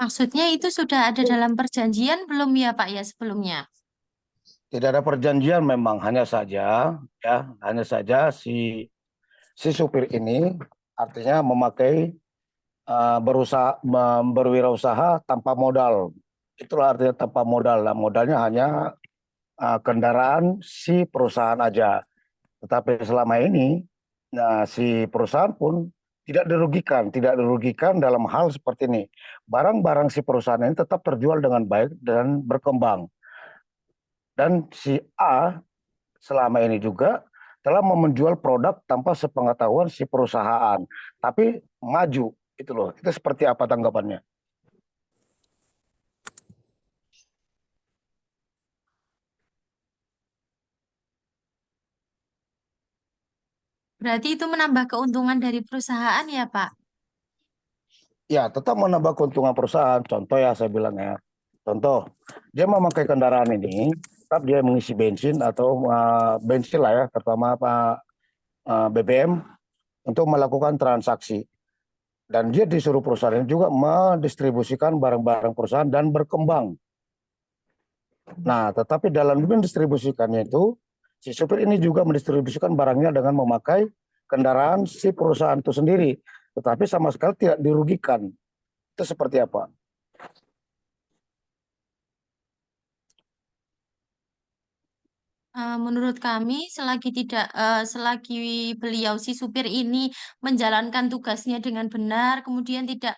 Maksudnya itu sudah ada dalam perjanjian belum ya Pak ya sebelumnya? Tidak ada perjanjian memang, hanya saja si supir ini artinya memakai berwirausaha tanpa modal. Itulah artinya tanpa modal. Nah, modalnya hanya kendaraan si perusahaan aja. Tetapi selama ini si perusahaan pun tidak dirugikan dalam hal seperti ini. Barang-barang si perusahaan ini tetap terjual dengan baik dan berkembang. Dan si A selama ini juga telah menjual produk tanpa sepengetahuan si perusahaan, tapi maju itu loh. Itu seperti apa tanggapannya? Berarti itu menambah keuntungan dari perusahaan ya Pak? Ya, tetap menambah keuntungan perusahaan. Contoh ya saya bilang ya. Contoh, dia memakai kendaraan ini, tetap dia mengisi bensin atau bensin lah ya, terutama BBM untuk melakukan transaksi. Dan dia disuruh perusahaan ini juga mendistribusikan barang-barang perusahaan dan berkembang. Nah, tetapi dalam mendistribusikannya itu, si supir ini juga mendistribusikan barangnya dengan memakai kendaraan si perusahaan itu sendiri. Tetapi sama sekali tidak dirugikan. Itu seperti apa? Menurut kami, selagi beliau si supir ini menjalankan tugasnya dengan benar, kemudian tidak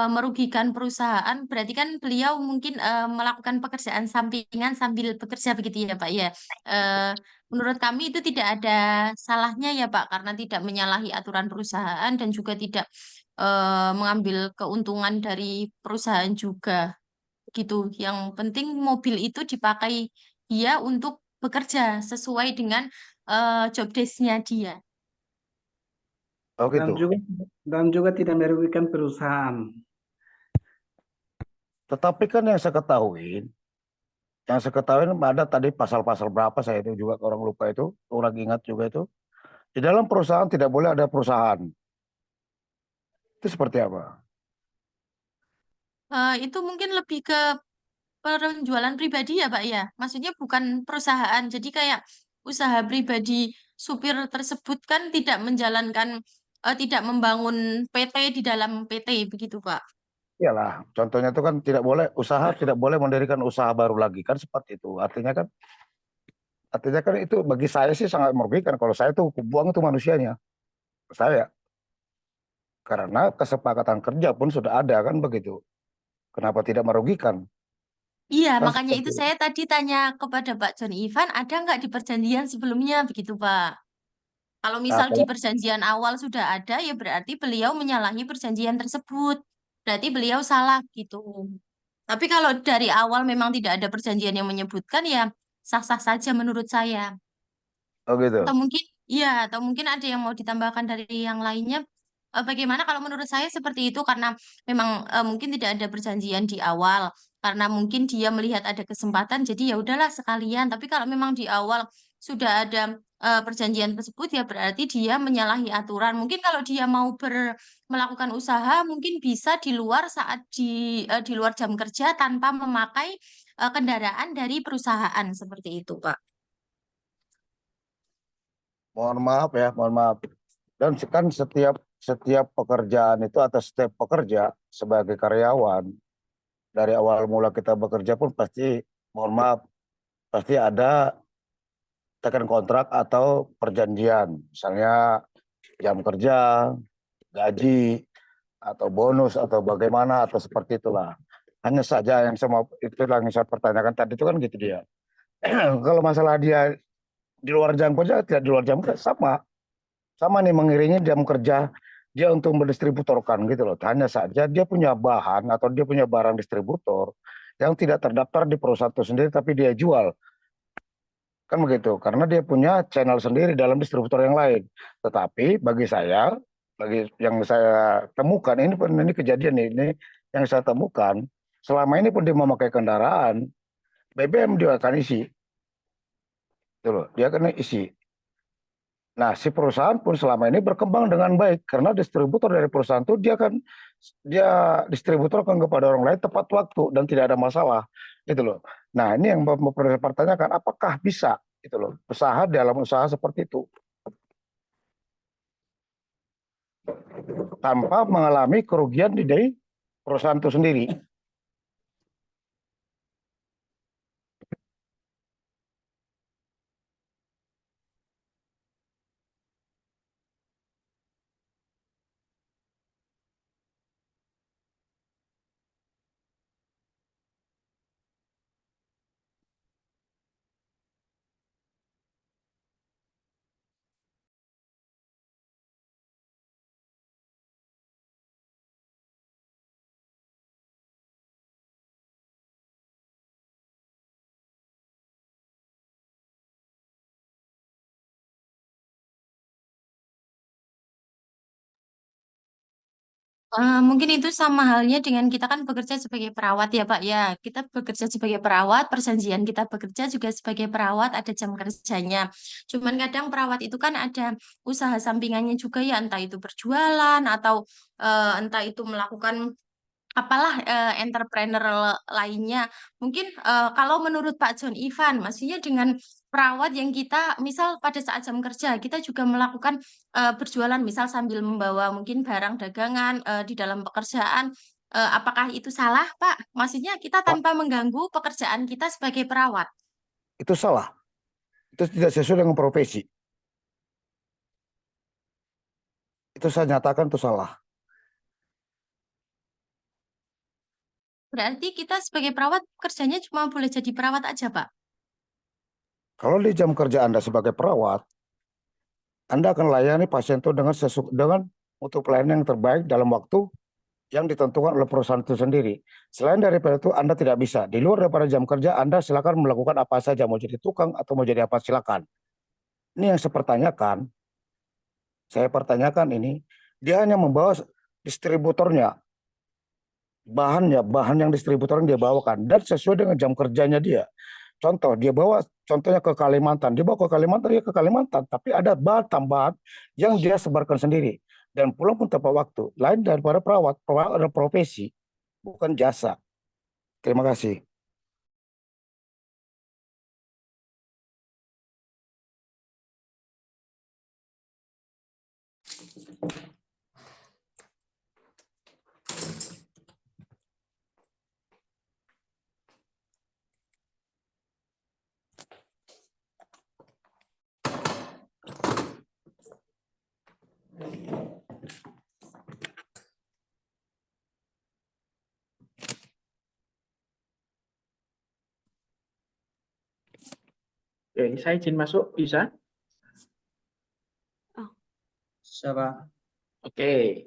merugikan perusahaan, berarti kan beliau mungkin melakukan pekerjaan sampingan sambil bekerja begitu ya Pak ya. Menurut kami itu tidak ada salahnya ya Pak, karena tidak menyalahi aturan perusahaan dan juga tidak mengambil keuntungan dari perusahaan juga gitu. Yang penting mobil itu dipakai dia untuk bekerja sesuai dengan job desk-nya dia. Oh gitu. Dan juga tidak merugikan perusahaan. Tetapi kan yang saya ketahui ada tadi pasal-pasal berapa saya itu juga orang lupa itu, orang ingat juga itu. Di dalam perusahaan tidak boleh ada perusahaan. Itu seperti apa? Itu mungkin lebih ke penjualan pribadi ya Pak ya. Maksudnya bukan perusahaan. Jadi kayak usaha pribadi supir tersebut kan tidak tidak membangun PT di dalam PT begitu Pak. Iyalah, contohnya itu kan tidak boleh mendirikan usaha baru lagi kan seperti itu. Artinya kan itu bagi saya sih sangat merugikan kalau saya tuh buang itu manusianya. Saya karena kesepakatan kerja pun sudah ada kan begitu. Kenapa tidak merugikan? Iya, Kan makanya itu seperti itu. saya tadi tanya kepada Pak John Ivan, ada nggak di perjanjian sebelumnya begitu Pak? Kalau Nah, misal di perjanjian awal sudah ada, ya berarti beliau menyalahi perjanjian tersebut. Berarti beliau salah gitu. Tapi kalau dari awal memang tidak ada perjanjian yang menyebutkan, ya sah-sah saja menurut saya. oh gitu. Atau mungkin ada yang mau ditambahkan dari yang lainnya. Bagaimana kalau menurut saya seperti itu karena memang mungkin tidak ada perjanjian di awal karena mungkin dia melihat ada kesempatan jadi ya udahlah sekalian. Tapi kalau memang di awal sudah ada perjanjian tersebut ya berarti dia menyalahi aturan. Mungkin kalau dia mau melakukan usaha mungkin bisa di luar di luar jam kerja tanpa memakai kendaraan dari perusahaan seperti itu, Pak. Mohon maaf. Dan kan setiap pekerjaan itu atau setiap pekerja sebagai karyawan dari awal mula kita bekerja pun pasti mohon maaf pasti ada tekan kontrak atau perjanjian, misalnya jam kerja, gaji atau bonus atau bagaimana atau seperti itulah. Hanya saja yang saya pertanyakan tadi itu kan gitu dia. Kalau masalah dia di luar jam kerja tidak di luar jam kerja sama nih mengiringi jam kerja dia untuk mendistributorkan gitu loh. Hanya saja dia punya bahan atau dia punya barang distributor yang tidak terdaftar di perusahaan itu sendiri tapi dia jual. Kan begitu, karena dia punya channel sendiri dalam distributor yang lain. Tetapi bagi yang saya temukan ini kejadian ini yang saya temukan selama ini pun dia memakai kendaraan BBM dia akan isi. Itu loh, dia akan isi. Nah, si perusahaan pun selama ini berkembang dengan baik karena distributor dari perusahaan itu dia distributor kan kepada orang lain tepat waktu dan tidak ada masalah, gitu loh. Nah, ini yang mau pertanyakan, apakah bisa, gitu loh, usaha dalam usaha seperti itu tanpa mengalami kerugian dari perusahaan itu sendiri? Mungkin itu sama halnya dengan kita kan bekerja sebagai perawat ya Pak ya. Kita bekerja sebagai perawat, perjanjian kita bekerja juga sebagai perawat, ada jam kerjanya. Cuman kadang perawat itu kan ada usaha sampingannya juga ya, entah itu berjualan atau entah itu melakukan apalah entrepreneur lainnya. Mungkin kalau menurut Pak John Ivan, maksudnya dengan perawat yang kita, misal pada saat jam kerja, kita juga melakukan berjualan, misal sambil membawa mungkin barang dagangan di dalam pekerjaan, apakah itu salah, Pak? Maksudnya kita Pak, tanpa mengganggu pekerjaan kita sebagai perawat. itu salah. Itu tidak sesuai dengan profesi. Itu saya nyatakan itu salah. Berarti kita sebagai perawat kerjanya cuma boleh jadi perawat aja, Pak? Kalau di jam kerja Anda sebagai perawat, Anda akan layani pasien itu dengan mutu pelayanan yang terbaik dalam waktu yang ditentukan oleh perusahaan itu sendiri. Selain daripada itu, Anda tidak bisa. Di luar daripada jam kerja, Anda silakan melakukan apa saja. Mau jadi tukang atau mau jadi apa, silakan. Ini yang saya pertanyakan ini, dia hanya membawa distributornya, bahan yang distributor yang dia bawakan, dan sesuai dengan jam kerjanya dia. Contoh, dia bawa contohnya ke Kalimantan, dia bawa ke Kalimantan, dia ke Kalimantan, tapi ada bahan tambahan yang dia sebarkan sendiri. Dan pulang pun tepat waktu. Lain daripada perawat adalah profesi, bukan jasa. Terima kasih. Oke, saya izin masuk, bisa? Siapa? Oke,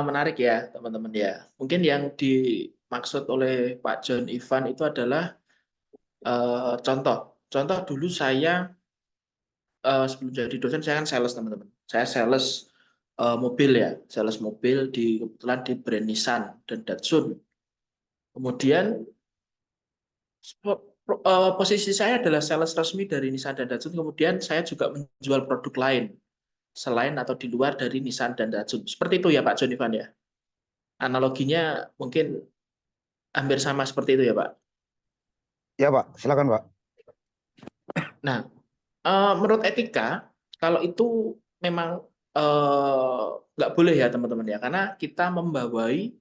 menarik ya teman-teman ya. Mungkin yang dimaksud oleh Pak John Ivan itu adalah contoh. Contoh dulu saya sebelum jadi dosen saya kan sales teman-teman. Saya sales mobil ya, sales mobil kebetulan di brand Nissan dan Datsun. Kemudian posisi saya adalah sales resmi dari Nissan dan Datsun. Kemudian saya juga menjual produk lain selain atau di luar dari Nissan dan Datsun. Seperti itu ya Pak John Ivan ya. Analoginya mungkin hampir sama seperti itu ya Pak. Ya Pak, silakan Pak. Nah, menurut etika kalau itu memang nggak boleh ya teman-teman ya, karena kita membawai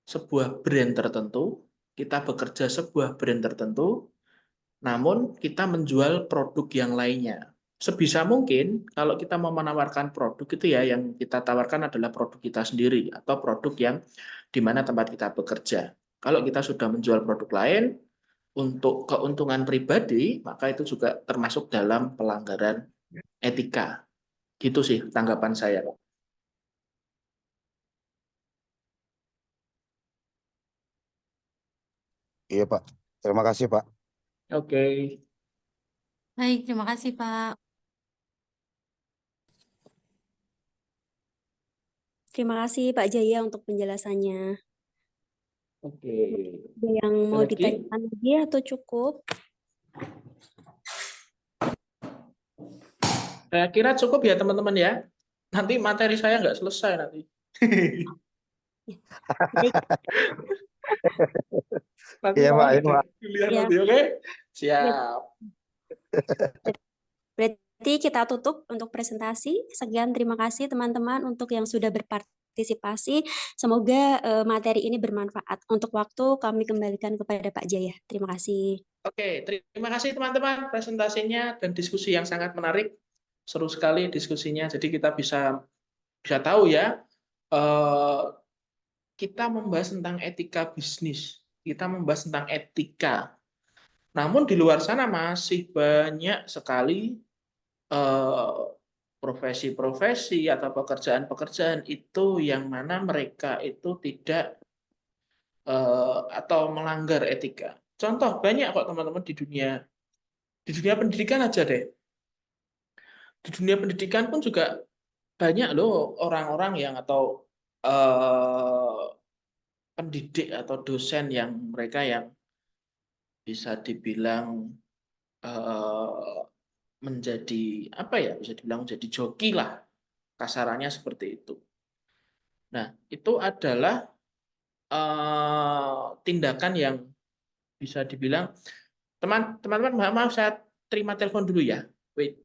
sebuah brand tertentu, kita bekerja sebuah brand tertentu, namun kita menjual produk yang lainnya. Sebisa mungkin kalau kita mau menawarkan produk itu ya yang kita tawarkan adalah produk kita sendiri atau produk yang di mana tempat kita bekerja. Kalau kita sudah menjual produk lain untuk keuntungan pribadi, maka itu juga termasuk dalam pelanggaran etika. Gitu sih tanggapan saya, Pak. Iya Pak, terima kasih Pak. Oke. Baik, terima kasih Pak. Terima kasih Pak Jaya untuk penjelasannya. Oke. Ada yang mau Lagi? ditanyakan lagi atau cukup? Saya kira cukup ya teman-teman ya. Nanti materi saya nggak selesai nanti. Baik, Nanti Iya Pak, malah iya Pak. dilihat ya. nanti, oke? Ber- Siap. Berarti kita tutup untuk presentasi. Sekian, terima kasih teman-teman untuk yang sudah berpartisipasi. Semoga materi ini bermanfaat. Untuk waktu kami kembalikan kepada Pak Jaya. Terima kasih. Oke, terima kasih teman-teman presentasinya dan diskusi yang sangat menarik. Seru sekali diskusinya. Jadi kita bisa tahu ya, kita membahas tentang etika bisnis. Kita membahas tentang etika. Namun di luar sana masih banyak sekali profesi-profesi atau pekerjaan-pekerjaan itu yang mana mereka itu tidak atau melanggar etika. Contoh banyak kok teman-teman di dunia pendidikan aja deh. Di dunia pendidikan pun juga banyak loh orang-orang yang atau pendidik atau dosen yang mereka yang bisa dibilang menjadi apa ya, bisa dibilang menjadi joki lah, kasarannya seperti itu. Nah, itu adalah tindakan yang bisa dibilang, teman-teman, maaf saya terima telepon dulu ya. Wait.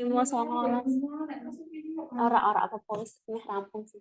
Mau sama orang-orang apa polis ini rampung sih.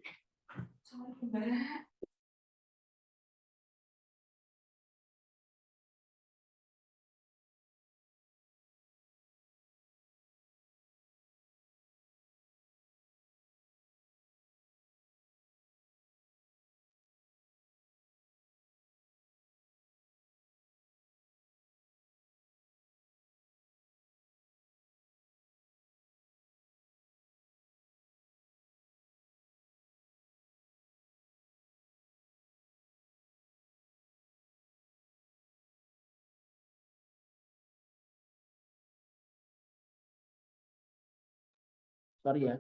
Sorry ya,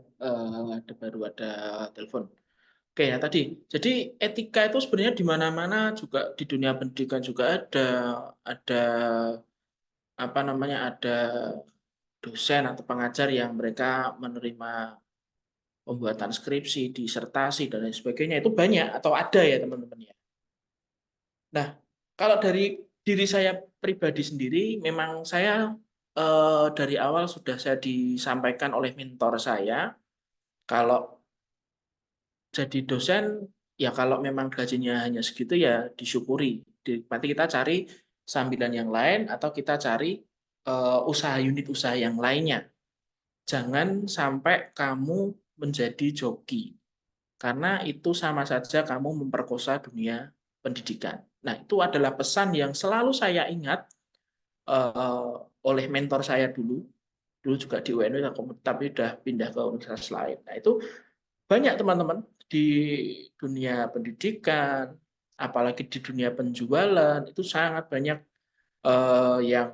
baru ada telepon. Oke ya tadi. Jadi etika itu sebenarnya di mana-mana juga, di dunia pendidikan juga ada apa namanya, ada dosen atau pengajar yang mereka menerima pembuatan skripsi, disertasi dan lain sebagainya, itu banyak atau ada ya teman-teman ya. Nah, kalau dari diri saya pribadi sendiri, memang saya dari awal sudah saya disampaikan oleh mentor saya, kalau jadi dosen, ya kalau memang gajinya hanya segitu ya disyukuri. Nanti kita cari sambilan yang lain atau kita cari unit usaha yang lainnya. Jangan sampai kamu menjadi joki, karena itu sama saja kamu memperkosa dunia pendidikan. Nah, itu adalah pesan yang selalu saya ingat oleh mentor saya dulu juga di UNU, tapi sudah pindah ke universitas lain. Nah, itu banyak teman-teman di dunia pendidikan, apalagi di dunia penjualan, itu sangat banyak yang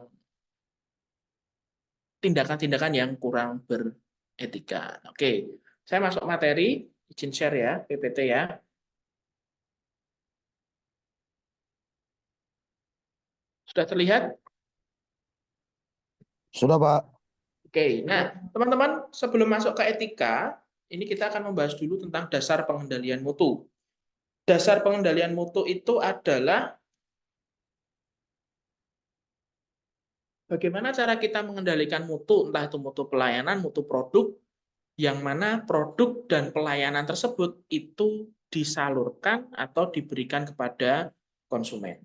tindakan-tindakan yang kurang beretika. Oke, saya masuk materi, izin share ya, PPT ya. Sudah terlihat? Sudah, Pak. Oke, nah teman-teman sebelum masuk ke etika, ini kita akan membahas dulu tentang dasar pengendalian mutu. Dasar pengendalian mutu itu adalah bagaimana cara kita mengendalikan mutu, entah itu mutu pelayanan, mutu produk, yang mana produk dan pelayanan tersebut itu disalurkan atau diberikan kepada konsumen.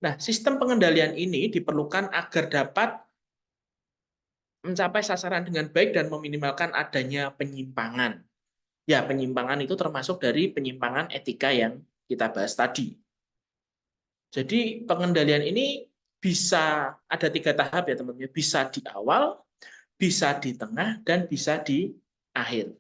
Nah, sistem pengendalian ini diperlukan agar dapat mencapai sasaran dengan baik dan meminimalkan adanya penyimpangan. Ya, penyimpangan itu termasuk dari penyimpangan etika yang kita bahas tadi. Jadi, pengendalian ini bisa ada 3 tahap ya teman-teman. Bisa di awal, bisa di tengah, dan bisa di akhir.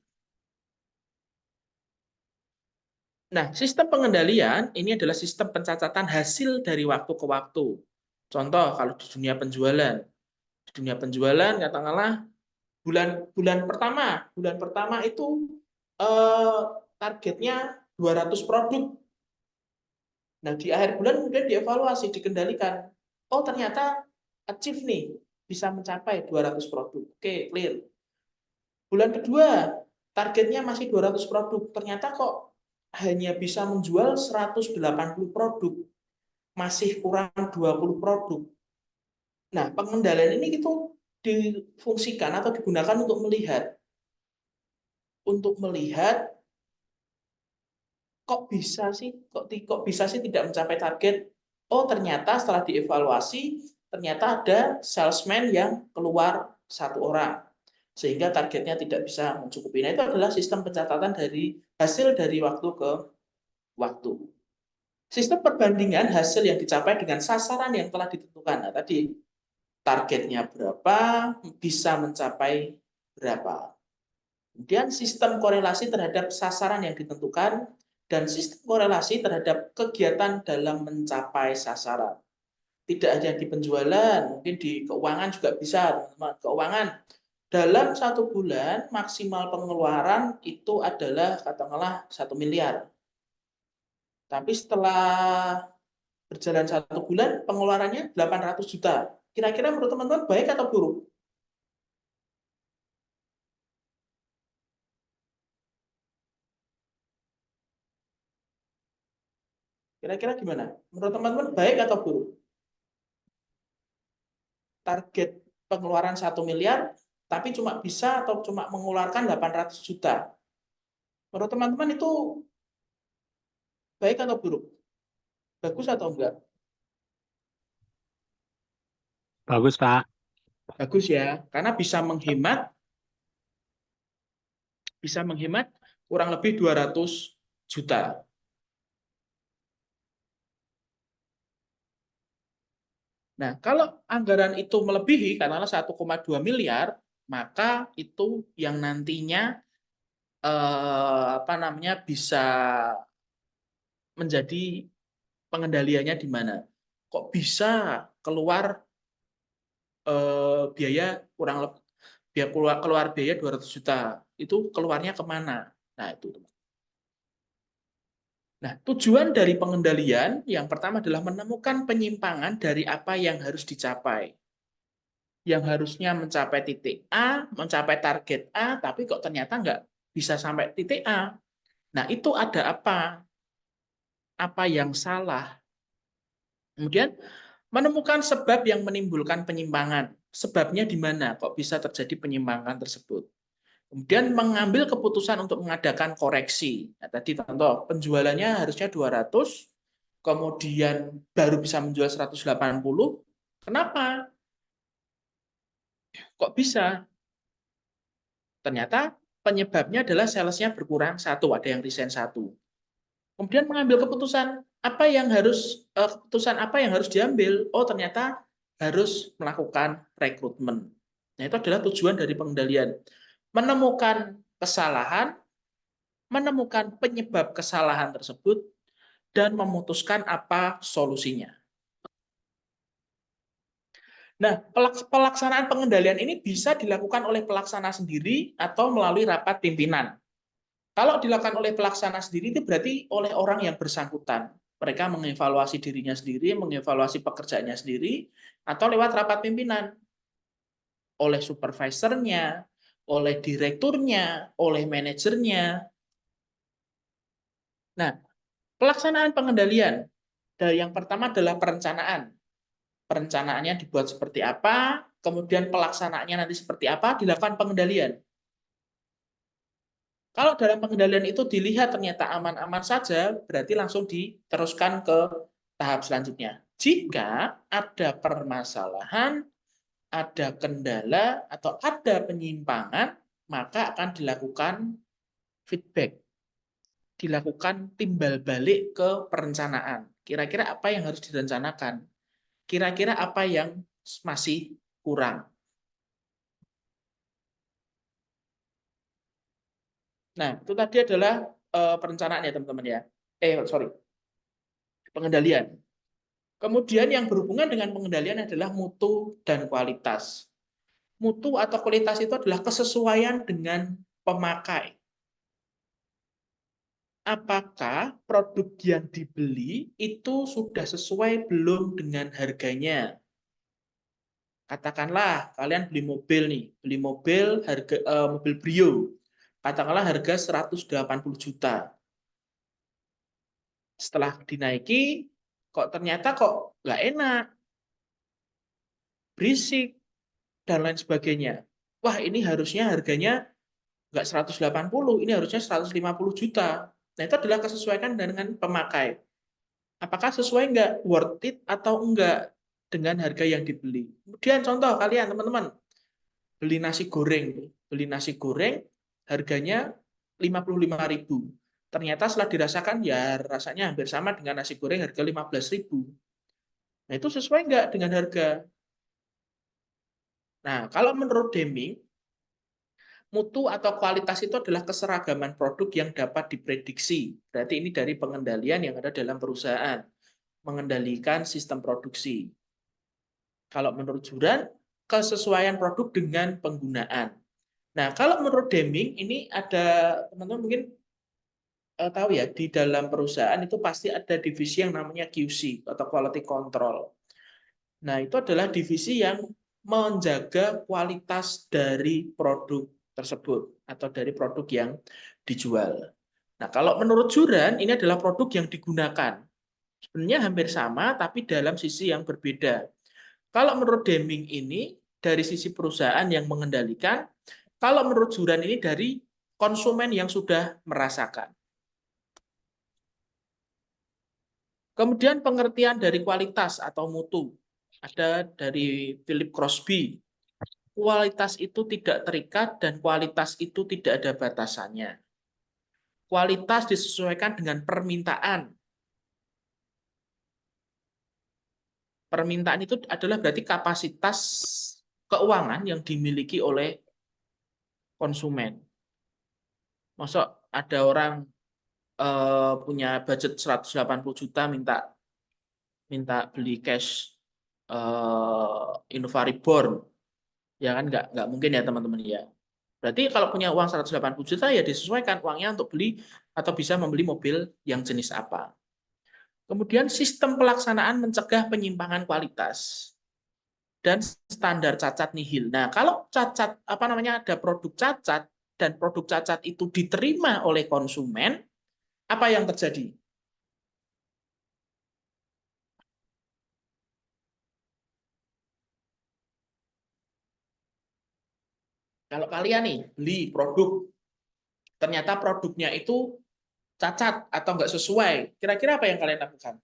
Nah, sistem pengendalian ini adalah sistem pencatatan hasil dari waktu ke waktu. Contoh, kalau di dunia penjualan. Di dunia penjualan, katakanlah bulan pertama itu targetnya 200 produk. Nah, di akhir bulan kemudian dievaluasi, dikendalikan. Oh, ternyata achieve nih, bisa mencapai 200 produk. Oke, clear. Bulan kedua, targetnya masih 200 produk. Ternyata kok hanya bisa menjual 180 produk. Masih kurang 20 produk. Nah, pengendalian ini itu difungsikan atau digunakan untuk melihat. Kok bisa sih tidak mencapai target? Oh, ternyata setelah dievaluasi, ternyata ada salesman yang keluar 1 orang. Sehingga targetnya tidak bisa mencukupi. Nah, itu adalah sistem pencatatan dari hasil dari waktu ke waktu. Sistem perbandingan hasil yang dicapai dengan sasaran yang telah ditentukan. Nah, tadi targetnya berapa, bisa mencapai berapa. Kemudian sistem korelasi terhadap sasaran yang ditentukan dan sistem korelasi terhadap kegiatan dalam mencapai sasaran. Tidak hanya di penjualan, mungkin di keuangan juga bisa, teman-teman. Keuangan dalam 1 bulan maksimal pengeluaran itu adalah katakanlah 1 miliar. Tapi setelah berjalan 1 bulan pengeluarannya 800 juta. Kira-kira menurut teman-teman baik atau buruk? Kira-kira gimana? Menurut teman-teman baik atau buruk? Target pengeluaran 1 miliar, tapi cuma bisa atau cuma mengeluarkan 800 juta. Menurut teman-teman itu baik atau buruk? Bagus atau enggak? Bagus, Pak. Bagus ya, karena bisa menghemat kurang lebih 200 juta. Nah, kalau anggaran itu melebihi katakanlah 1,2 miliar, maka itu yang nantinya bisa menjadi pengendaliannya di mana. Kok bisa keluar biaya keluar biaya 200 juta. Itu keluarnya kemana? Nah, itu. Nah, tujuan dari pengendalian yang pertama adalah menemukan penyimpangan dari apa yang harus dicapai. Yang harusnya mencapai titik A, mencapai target A, tapi kok ternyata nggak bisa sampai titik A. Nah, itu ada apa? Apa yang salah? Kemudian, menemukan sebab yang menimbulkan penyimpangan. Sebabnya di mana? Kok bisa terjadi penyimpangan tersebut? Kemudian mengambil keputusan untuk mengadakan koreksi. Nah, tadi contoh, penjualannya harusnya 200, kemudian baru bisa menjual 180. Kenapa? Kok bisa? Ternyata penyebabnya adalah salesnya berkurang 1, ada yang resign 1. Kemudian mengambil keputusan apa yang harus diambil. Oh, ternyata harus melakukan rekrutmen. Nah, itu adalah tujuan dari pengendalian. Menemukan kesalahan, menemukan penyebab kesalahan tersebut, dan memutuskan apa solusinya. Nah, pelaksanaan pengendalian ini bisa dilakukan oleh pelaksana sendiri atau melalui rapat pimpinan. Kalau dilakukan oleh pelaksana sendiri itu berarti oleh orang yang bersangkutan. Mereka mengevaluasi dirinya sendiri, mengevaluasi pekerjaannya sendiri, atau lewat rapat pimpinan. Oleh supervisornya, oleh direkturnya, oleh manajernya. Nah, pelaksanaan pengendalian. Yang pertama adalah perencanaan. Perencanaannya dibuat seperti apa, kemudian pelaksanaannya nanti seperti apa, dilakukan pengendalian. Kalau dalam pengendalian itu dilihat ternyata aman-aman saja, berarti langsung diteruskan ke tahap selanjutnya. Jika ada permasalahan, ada kendala, atau ada penyimpangan, maka akan dilakukan feedback. Dilakukan timbal balik ke perencanaan. Kira-kira apa yang harus direncanakan? Kira-kira apa yang masih kurang? Nah, itu tadi adalah perencanaan ya teman-teman ya. Pengendalian. Kemudian yang berhubungan dengan pengendalian adalah mutu dan kualitas. Mutu atau kualitas itu adalah kesesuaian dengan pemakai. Apakah produk yang dibeli itu sudah sesuai belum dengan harganya? Katakanlah kalian beli mobil nih, beli mobil mobil Brio. Katakanlah harga 180 juta. Setelah dinaiki, ternyata nggak enak, berisik, dan lain sebagainya. Wah, ini harusnya harganya nggak 180, ini harusnya 150 juta. Nah, itu adalah kesesuaian dengan pemakai. Apakah sesuai nggak, worth it atau enggak dengan harga yang dibeli. Kemudian contoh kalian, teman-teman, beli nasi goreng, harganya 55.000. Ternyata setelah dirasakan, ya rasanya hampir sama dengan nasi goreng harga 15.000. Nah, itu sesuai nggak dengan harga? Nah, kalau menurut Deming, mutu atau kualitas itu adalah keseragaman produk yang dapat diprediksi. Berarti ini dari pengendalian yang ada dalam perusahaan. Mengendalikan sistem produksi. Kalau menurut Juran, kesesuaian produk dengan penggunaan. Nah, kalau menurut Deming, ini ada, teman-teman mungkin tahu ya, di dalam perusahaan itu pasti ada divisi yang namanya QC atau Quality Control. Nah, itu adalah divisi yang menjaga kualitas dari produk tersebut atau dari produk yang dijual. Nah, kalau menurut Juran, ini adalah produk yang digunakan. Sebenarnya hampir sama, tapi dalam sisi yang berbeda. Kalau menurut Deming ini, dari sisi perusahaan yang mengendalikan, kalau menurut Juran ini dari konsumen yang sudah merasakan. Kemudian pengertian dari kualitas atau mutu. Ada dari Philip Crosby. Kualitas itu tidak terikat dan kualitas itu tidak ada batasannya. Kualitas disesuaikan dengan permintaan. Permintaan itu adalah berarti kapasitas keuangan yang dimiliki oleh konsumen. Maksud ada orang punya budget 180 juta minta beli cash Innovary Born, ya kan nggak mungkin ya teman-teman ya. Berarti kalau punya uang 180 juta ya disesuaikan uangnya untuk beli atau bisa membeli mobil yang jenis apa. Kemudian sistem pelaksanaan mencegah penyimpangan kualitas dan standar cacat nihil. Nah, kalau cacat ada produk cacat dan produk cacat itu diterima oleh konsumen, apa yang terjadi? Kalau kalian nih beli produk, ternyata produknya itu cacat atau nggak sesuai, kira-kira apa yang kalian lakukan?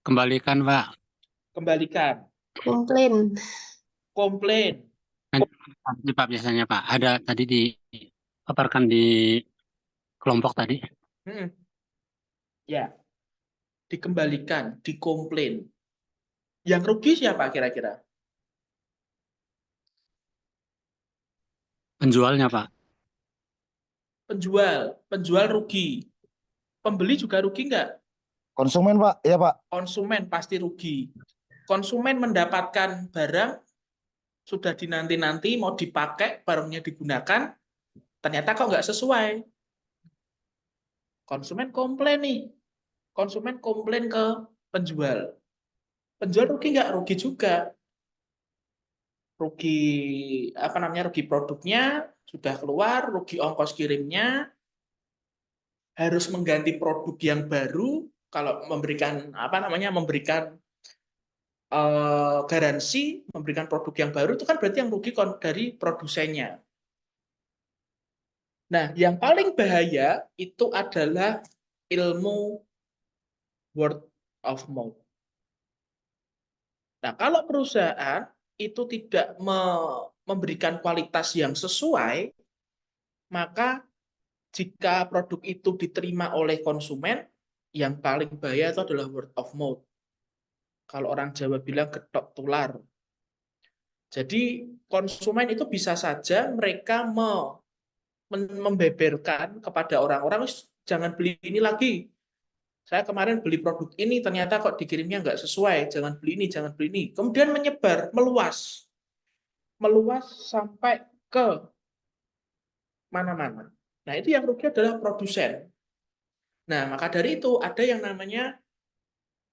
Kembalikan, Pak. Kembalikan. Komplain. Komplain. Nanti Pak biasanya Pak, ada tadi dipaparkan di kelompok tadi. Ya, dikembalikan, dikomplain. Yang rugi siapa kira-kira? Penjualnya Pak. Penjual rugi. Pembeli juga rugi nggak? Konsumen Pak, ya Pak. Konsumen pasti rugi. Konsumen mendapatkan barang, sudah dinanti-nanti mau dipakai, barangnya digunakan, ternyata kok nggak sesuai. Konsumen komplain nih. konsumen komplain ke penjual. Penjual rugi nggak? Rugi juga. Rugi rugi produknya sudah keluar, rugi ongkos kirimnya, harus mengganti produk yang baru. Kalau memberikan memberikan garansi, memberikan produk yang baru, itu kan berarti yang rugi dari produsennya. Nah, yang paling bahaya itu adalah ilmu word of mouth. Nah, kalau perusahaan itu tidak memberikan kualitas yang sesuai, maka jika produk itu diterima oleh konsumen, yang paling bahaya itu adalah word of mouth. Kalau orang Jawa bilang getok tular. Jadi konsumen itu bisa saja mereka membeberkan kepada orang-orang, jangan beli ini lagi. Saya kemarin beli produk ini, ternyata kok dikirimnya nggak sesuai, jangan beli ini, jangan beli ini. Kemudian menyebar, meluas sampai ke mana-mana. Nah, itu yang rugi adalah produsen. Nah, maka dari itu ada yang namanya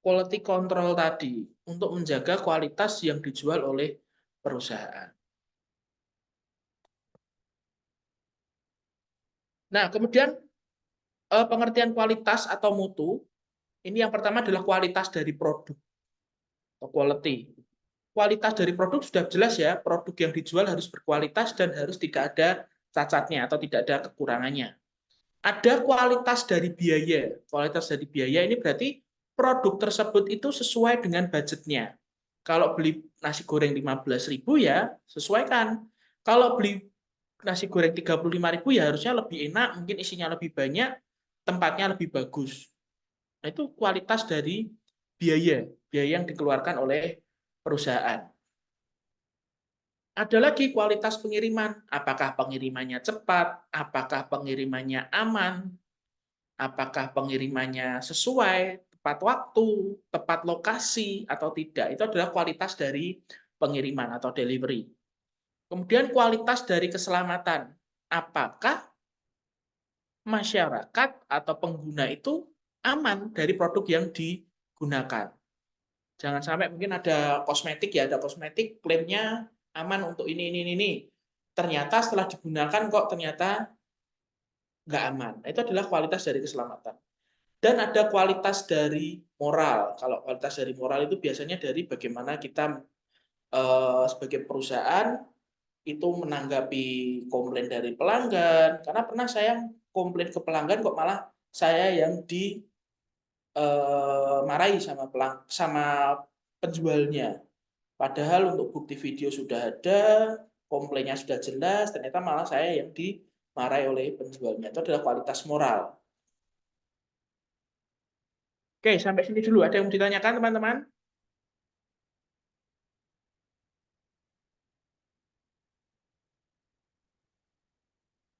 quality control tadi, untuk menjaga kualitas yang dijual oleh perusahaan. Nah, kemudian pengertian kualitas atau mutu, ini yang pertama adalah kualitas dari produk, atau quality. Kualitas dari produk sudah jelas ya, produk yang dijual harus berkualitas dan harus tidak ada cacatnya atau tidak ada kekurangannya. Ada kualitas dari biaya. Kualitas dari biaya ini berarti produk tersebut itu sesuai dengan budgetnya. Kalau beli nasi goreng 15.000 ya sesuaikan. Kalau beli nasi goreng 35.000 ya harusnya lebih enak, mungkin isinya lebih banyak, tempatnya lebih bagus. Nah, itu kualitas dari biaya yang dikeluarkan oleh perusahaan. Ada lagi kualitas pengiriman. Apakah pengirimannya cepat? Apakah pengirimannya aman? Apakah pengirimannya sesuai, tepat waktu, tepat lokasi, atau tidak. Itu adalah kualitas dari pengiriman atau delivery. Kemudian kualitas dari keselamatan. Apakah masyarakat atau pengguna itu aman dari produk yang digunakan. Jangan sampai mungkin ada kosmetik ya, ada kosmetik klaimnya aman untuk ini. Ternyata setelah digunakan kok ternyata nggak aman. Itu adalah kualitas dari keselamatan. Dan ada kualitas dari moral. Kalau kualitas dari moral itu biasanya dari bagaimana kita sebagai perusahaan itu menanggapi komplain dari pelanggan. Karena pernah saya komplain ke pelanggan kok malah saya yang dimarahi sama penjualnya. Padahal untuk bukti video sudah ada, komplainnya sudah jelas, ternyata malah saya yang dimarahi oleh penjualnya. Itu adalah kualitas moral. Oke, sampai sini dulu. Ada yang mau ditanyakan, teman-teman?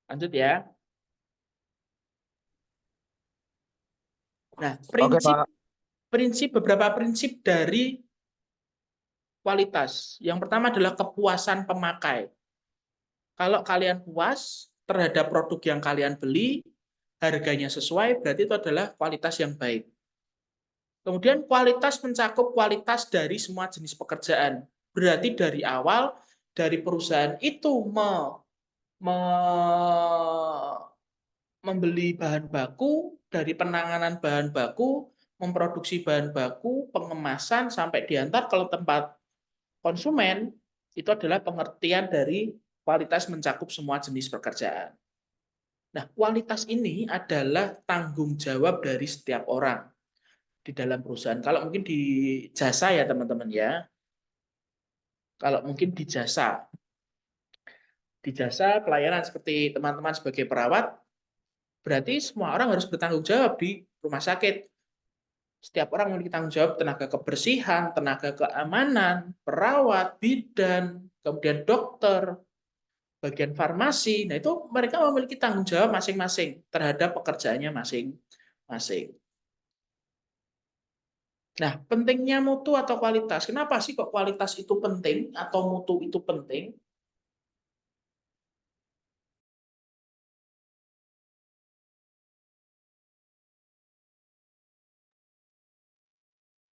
Lanjut ya. Nah, Oke, Pak. beberapa prinsip dari kualitas. Yang pertama adalah kepuasan pemakai. Kalau kalian puas terhadap produk yang kalian beli, harganya sesuai, berarti itu adalah kualitas yang baik. Kemudian kualitas mencakup kualitas dari semua jenis pekerjaan. Berarti dari awal, dari perusahaan itu membeli bahan baku, dari penanganan bahan baku, memproduksi bahan baku, pengemasan, sampai diantar ke tempat konsumen, itu adalah pengertian dari kualitas mencakup semua jenis pekerjaan. Nah, kualitas ini adalah tanggung jawab dari setiap orang di dalam perusahaan. Kalau mungkin di jasa ya teman-teman ya. Kalau mungkin di jasa pelayanan seperti teman-teman sebagai perawat, berarti semua orang harus bertanggung jawab di rumah sakit. Setiap orang memiliki tanggung jawab tenaga kebersihan, tenaga keamanan, perawat, bidan, kemudian dokter, bagian farmasi. Nah, itu mereka memiliki tanggung jawab masing-masing terhadap pekerjaannya masing-masing. Nah, pentingnya mutu atau kualitas. Kenapa sih kok kualitas itu penting atau mutu itu penting?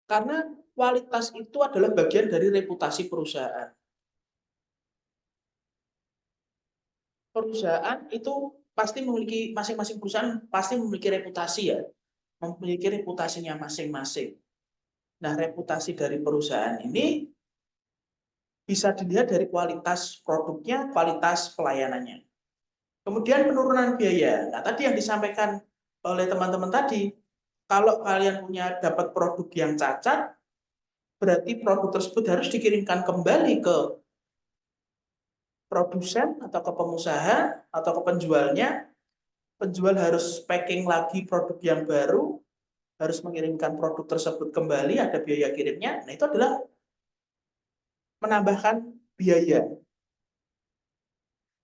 Karena kualitas itu adalah bagian dari reputasi perusahaan. Perusahaan itu pasti memiliki, masing-masing perusahaan pasti memiliki reputasi ya, memiliki reputasinya masing-masing. Nah, reputasi dari perusahaan ini bisa dilihat dari kualitas produknya, kualitas pelayanannya. Kemudian penurunan biaya. Nah, tadi yang disampaikan oleh teman-teman tadi, kalau kalian punya dapat produk yang cacat, berarti produk tersebut harus dikirimkan kembali ke produsen atau ke pengusaha atau ke penjualnya. Penjual harus packing lagi produk yang baru, harus mengirimkan produk tersebut kembali, ada biaya kirimnya. Nah, itu adalah menambahkan biaya.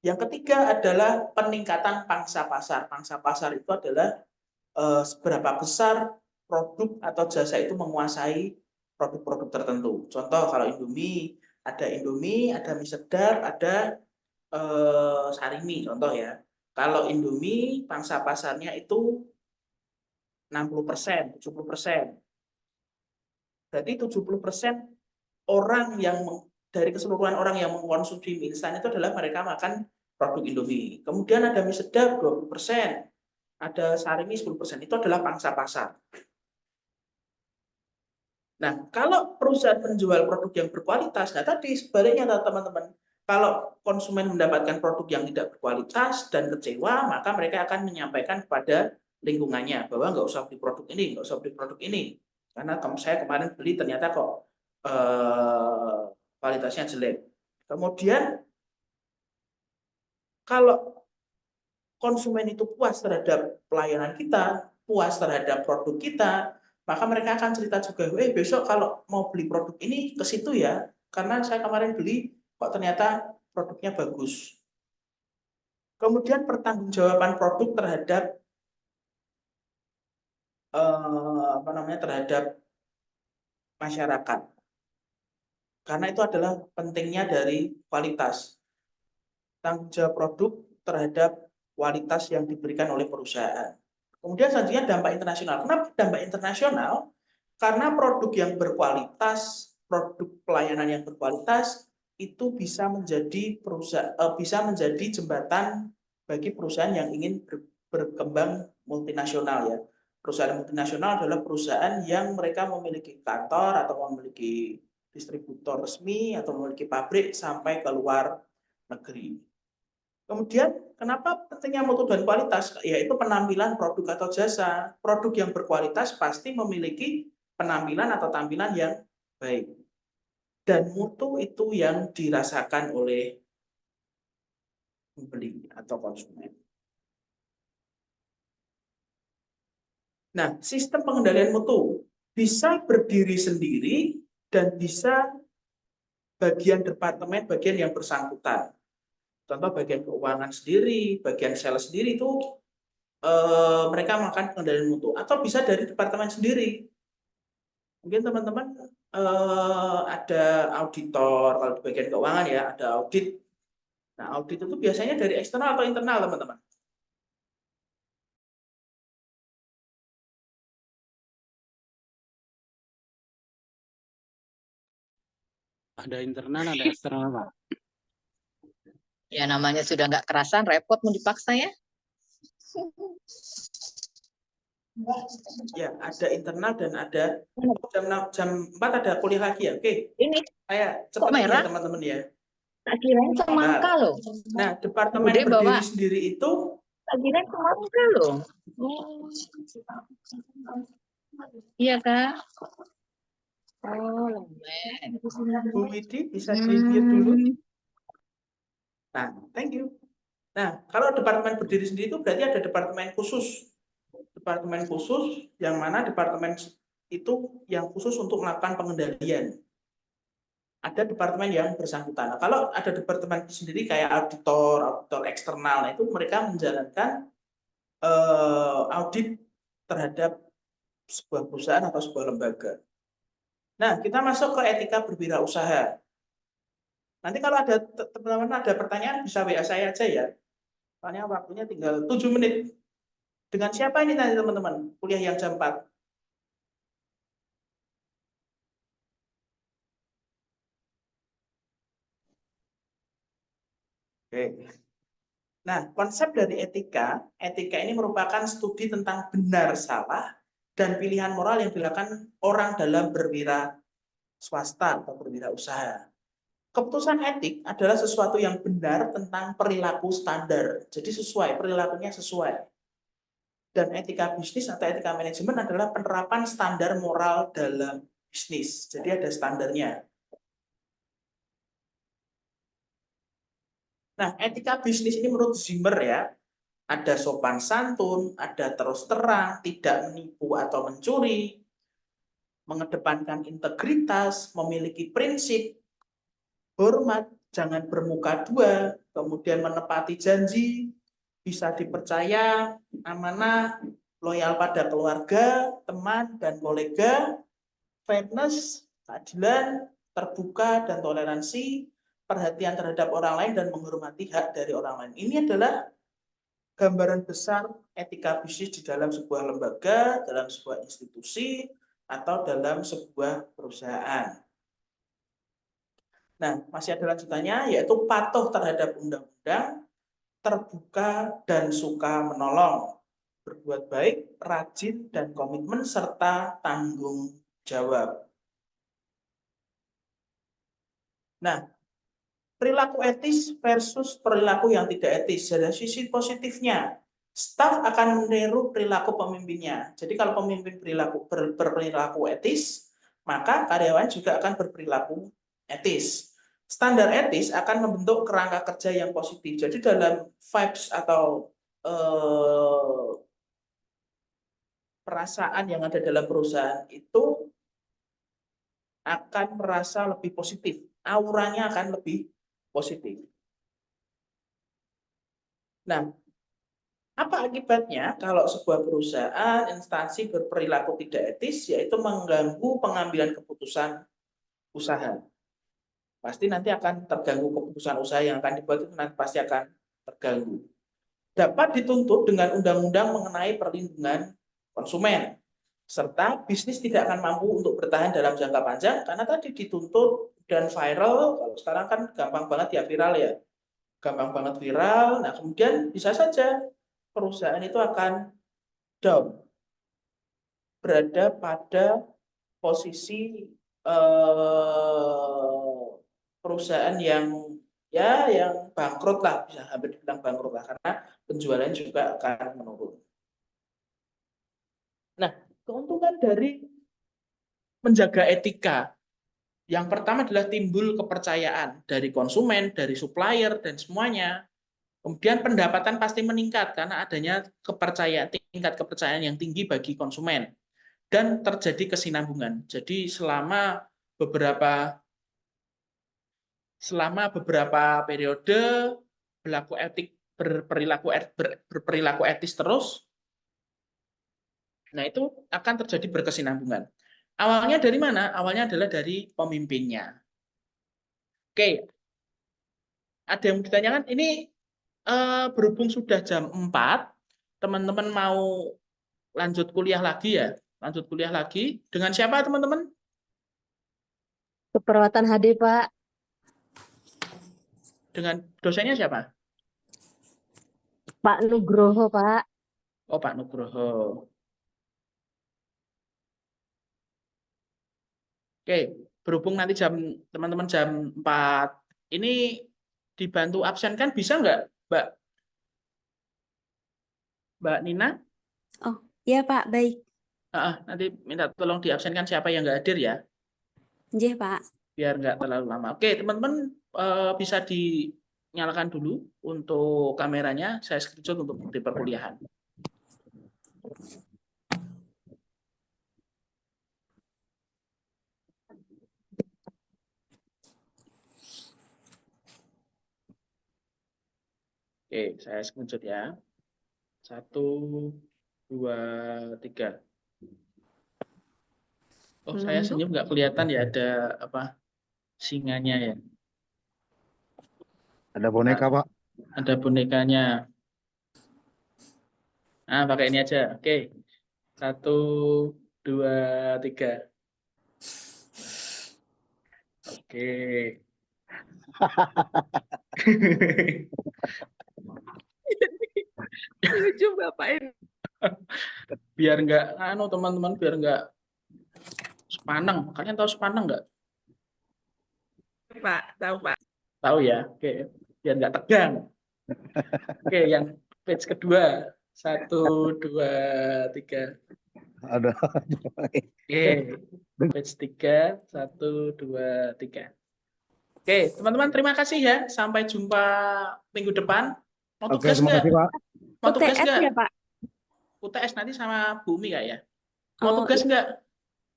Yang ketiga adalah peningkatan pangsa pasar. Pangsa pasar itu adalah seberapa besar produk atau jasa itu menguasai produk-produk tertentu. Contoh kalau Indomie, ada mie sedap, ada Sarimi, contoh ya. Kalau Indomie, pangsa pasarnya itu 60%, 70%. Berarti 70% orang yang dari keseluruhan orang yang mengkonsumsi mie instan itu adalah mereka makan produk Indomie. Kemudian ada mie sedap 20%, ada Sarimi 10%. Itu adalah pangsa pasar. Nah, kalau perusahaan menjual produk yang berkualitas, nah tadi sebaliknya teman-teman, kalau konsumen mendapatkan produk yang tidak berkualitas dan kecewa, maka mereka akan menyampaikan kepada lingkungannya bahwa nggak usah beli produk ini, nggak usah beli produk ini, karena saya kemarin beli ternyata kok kualitasnya jelek. Kemudian kalau konsumen itu puas terhadap pelayanan kita, puas terhadap produk kita, maka mereka akan cerita juga, besok kalau mau beli produk ini ke situ ya, karena saya kemarin beli kok ternyata produknya bagus. Kemudian pertanggungjawaban produk terhadap terhadap masyarakat. Karena itu adalah pentingnya dari kualitas. Tanggung jawab produk terhadap kualitas yang diberikan oleh perusahaan. Kemudian selanjutnya dampak internasional. Kenapa dampak internasional? Karena produk yang berkualitas, produk pelayanan yang berkualitas itu bisa menjadi jembatan bagi perusahaan yang ingin berkembang multinasional ya. Perusahaan multinasional adalah perusahaan yang mereka memiliki kantor atau memiliki distributor resmi atau memiliki pabrik sampai ke luar negeri. Kemudian, kenapa pentingnya mutu dan kualitas? Yaitu penampilan produk atau jasa. Produk yang berkualitas pasti memiliki penampilan atau tampilan yang baik. Dan mutu itu yang dirasakan oleh pembeli atau konsumen. Nah, sistem pengendalian mutu bisa berdiri sendiri dan bisa bagian departemen, bagian yang bersangkutan. Contoh bagian keuangan sendiri, bagian sales sendiri itu mereka melakukan pengendalian mutu, atau bisa dari departemen sendiri. Mungkin teman-teman ada auditor, kalau di bagian keuangan ya ada audit. Nah, audit itu biasanya dari eksternal atau internal, teman-teman? Ada internal, ada eksternal, Pak. Ya namanya sudah nggak kerasan, repot mau dipaksa ya. Ya, ada internal dan ada jam 4 ada kuliah lagi ya. Oke. Ini saya kok cepat merah? ya teman-teman ya. Tak kirain semangka loh. Nah, departemen Bude berdiri bawa. sendiri itu Tak kirain semangka loh. Iya kak. Oh, lemen. Bu Widi bisa di-mute dulu. Nah, thank you. Nah, kalau departemen berdiri sendiri itu berarti ada departemen khusus. Departemen khusus yang mana departemen itu yang khusus untuk melakukan pengendalian. Ada departemen yang bersangkutan. Nah, kalau ada departemen sendiri kayak auditor eksternal, nah itu mereka menjalankan audit terhadap sebuah perusahaan atau sebuah lembaga. Nah, kita masuk ke etika berwirausaha. Nanti kalau ada teman-teman ada pertanyaan bisa WA saya aja ya. Soalnya waktunya tinggal 7 menit. Dengan siapa ini nanti teman-teman? Kuliah yang jam 4. Oke. Nah, konsep dari etika ini merupakan studi tentang benar salah dan pilihan moral yang dilakukan orang dalam berwira swasta atau berwirausaha. Keputusan etik adalah sesuatu yang benar tentang perilaku standar. Jadi sesuai, perilakunya sesuai. Dan etika bisnis atau etika manajemen adalah penerapan standar moral dalam bisnis. Jadi ada standarnya. Nah, etika bisnis ini menurut Zimmer ya, ada sopan santun, ada terus terang, tidak menipu atau mencuri, mengedepankan integritas, memiliki prinsip, hormat, jangan bermuka dua, kemudian menepati janji, bisa dipercaya, amanah, loyal pada keluarga, teman, dan kolega, fairness, keadilan, terbuka, dan toleransi, perhatian terhadap orang lain, dan menghormati hak dari orang lain. Ini adalah gambaran besar etika bisnis di dalam sebuah lembaga, dalam sebuah institusi, atau dalam sebuah perusahaan. Nah, masih ada lanjutannya, yaitu patuh terhadap undang-undang, terbuka dan suka menolong, berbuat baik, rajin, dan komitmen, serta tanggung jawab. Nah, perilaku etis versus perilaku yang tidak etis. Dari sisi positifnya, staf akan meniru perilaku pemimpinnya. Jadi kalau pemimpin berperilaku etis, maka karyawan juga akan berperilaku etis. Standar etis akan membentuk kerangka kerja yang positif. Jadi dalam vibes atau perasaan yang ada dalam perusahaan itu akan merasa lebih positif. Auranya akan lebih positif. Nah, apa akibatnya kalau sebuah perusahaan, instansi berperilaku tidak etis, yaitu mengganggu pengambilan keputusan usaha. Pasti nanti akan terganggu keputusan usaha yang akan dibuat itu nanti pasti akan terganggu. Dapat dituntut dengan undang-undang mengenai perlindungan konsumen, serta bisnis tidak akan mampu untuk bertahan dalam jangka panjang karena tadi dituntut dan viral. Kalau sekarang kan gampang banget ya viral ya, gampang banget viral. Nah kemudian bisa saja perusahaan itu akan down, berada pada posisi perusahaan yang bangkrut lah, bisa hampir dibilang bangkrut lah, karena penjualan juga akan menurun. Nah, keuntungan dari menjaga etika, yang pertama adalah timbul kepercayaan dari konsumen, dari supplier, dan semuanya. Kemudian pendapatan pasti meningkat karena adanya tingkat kepercayaan yang tinggi bagi konsumen. Dan terjadi kesinambungan. Jadi selama beberapa periode berperilaku etis terus, nah itu akan terjadi berkesinambungan. Awalnya dari mana? Awalnya adalah dari pemimpinnya. Oke, ada yang ditanyakan, ini berhubung sudah jam 4, teman-teman mau lanjut kuliah lagi ya? Lanjut kuliah lagi. Dengan siapa teman-teman? Keperawatan HD, Pak. Dengan dosennya siapa? Pak Nugroho, Pak. Oh, Pak Nugroho. Oke, berhubung nanti teman-teman jam 4, ini dibantu absen kan bisa nggak, Mbak Nina? Oh, iya Pak, baik. Nanti minta tolong diabsenkan siapa yang nggak hadir ya. Nggih, Pak. Biar nggak terlalu lama. Oke, teman-teman bisa dinyalakan dulu untuk kameranya. Saya screenshot untuk di perkuliahan. Oke, saya screenshot ya. 1, 2, 3. Oh, saya senyum nggak kelihatan ya, ada apa singanya ya. Ada boneka, Pak. Ada bonekanya. Nah, pakai ini aja. Oke. 1, 2, 3. Oke. Lucu Bapak ini. Biar nggak, teman-teman, biar nggak sepaneng. Kalian tahu sepaneng nggak? Pak, tahu Pak. Tahu ya? Oke, biar nggak tegang. Oke, yang page kedua. 1, 2, 3. Ada. Oke, page 3. 1, 2, 3. Oke, teman-teman, terima kasih ya. Sampai jumpa minggu depan. Mau Oke, tugas terima nggak? kasih Pak. Mau tugas UTS nggak? ya, Pak? UTS nanti sama Bu Umi nggak ya? Mau Oh, tugas iya. nggak?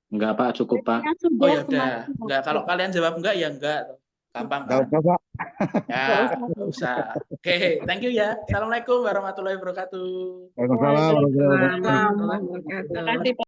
Enggak Pak, cukup Pak. Yang Oh sudah ya udah. kemarin. Nggak, kalau kalian jawab enggak ya enggak. Gampang Nggak kan? apa Pak. Ya, nggak usah. Oke, thank you ya. Assalamualaikum warahmatullahi wabarakatuh. Waalaikumsalam warahmatullahi wabarakatuh. Waalaikumsalam warahmatullahi wabarakatuh. Terima kasih Pak.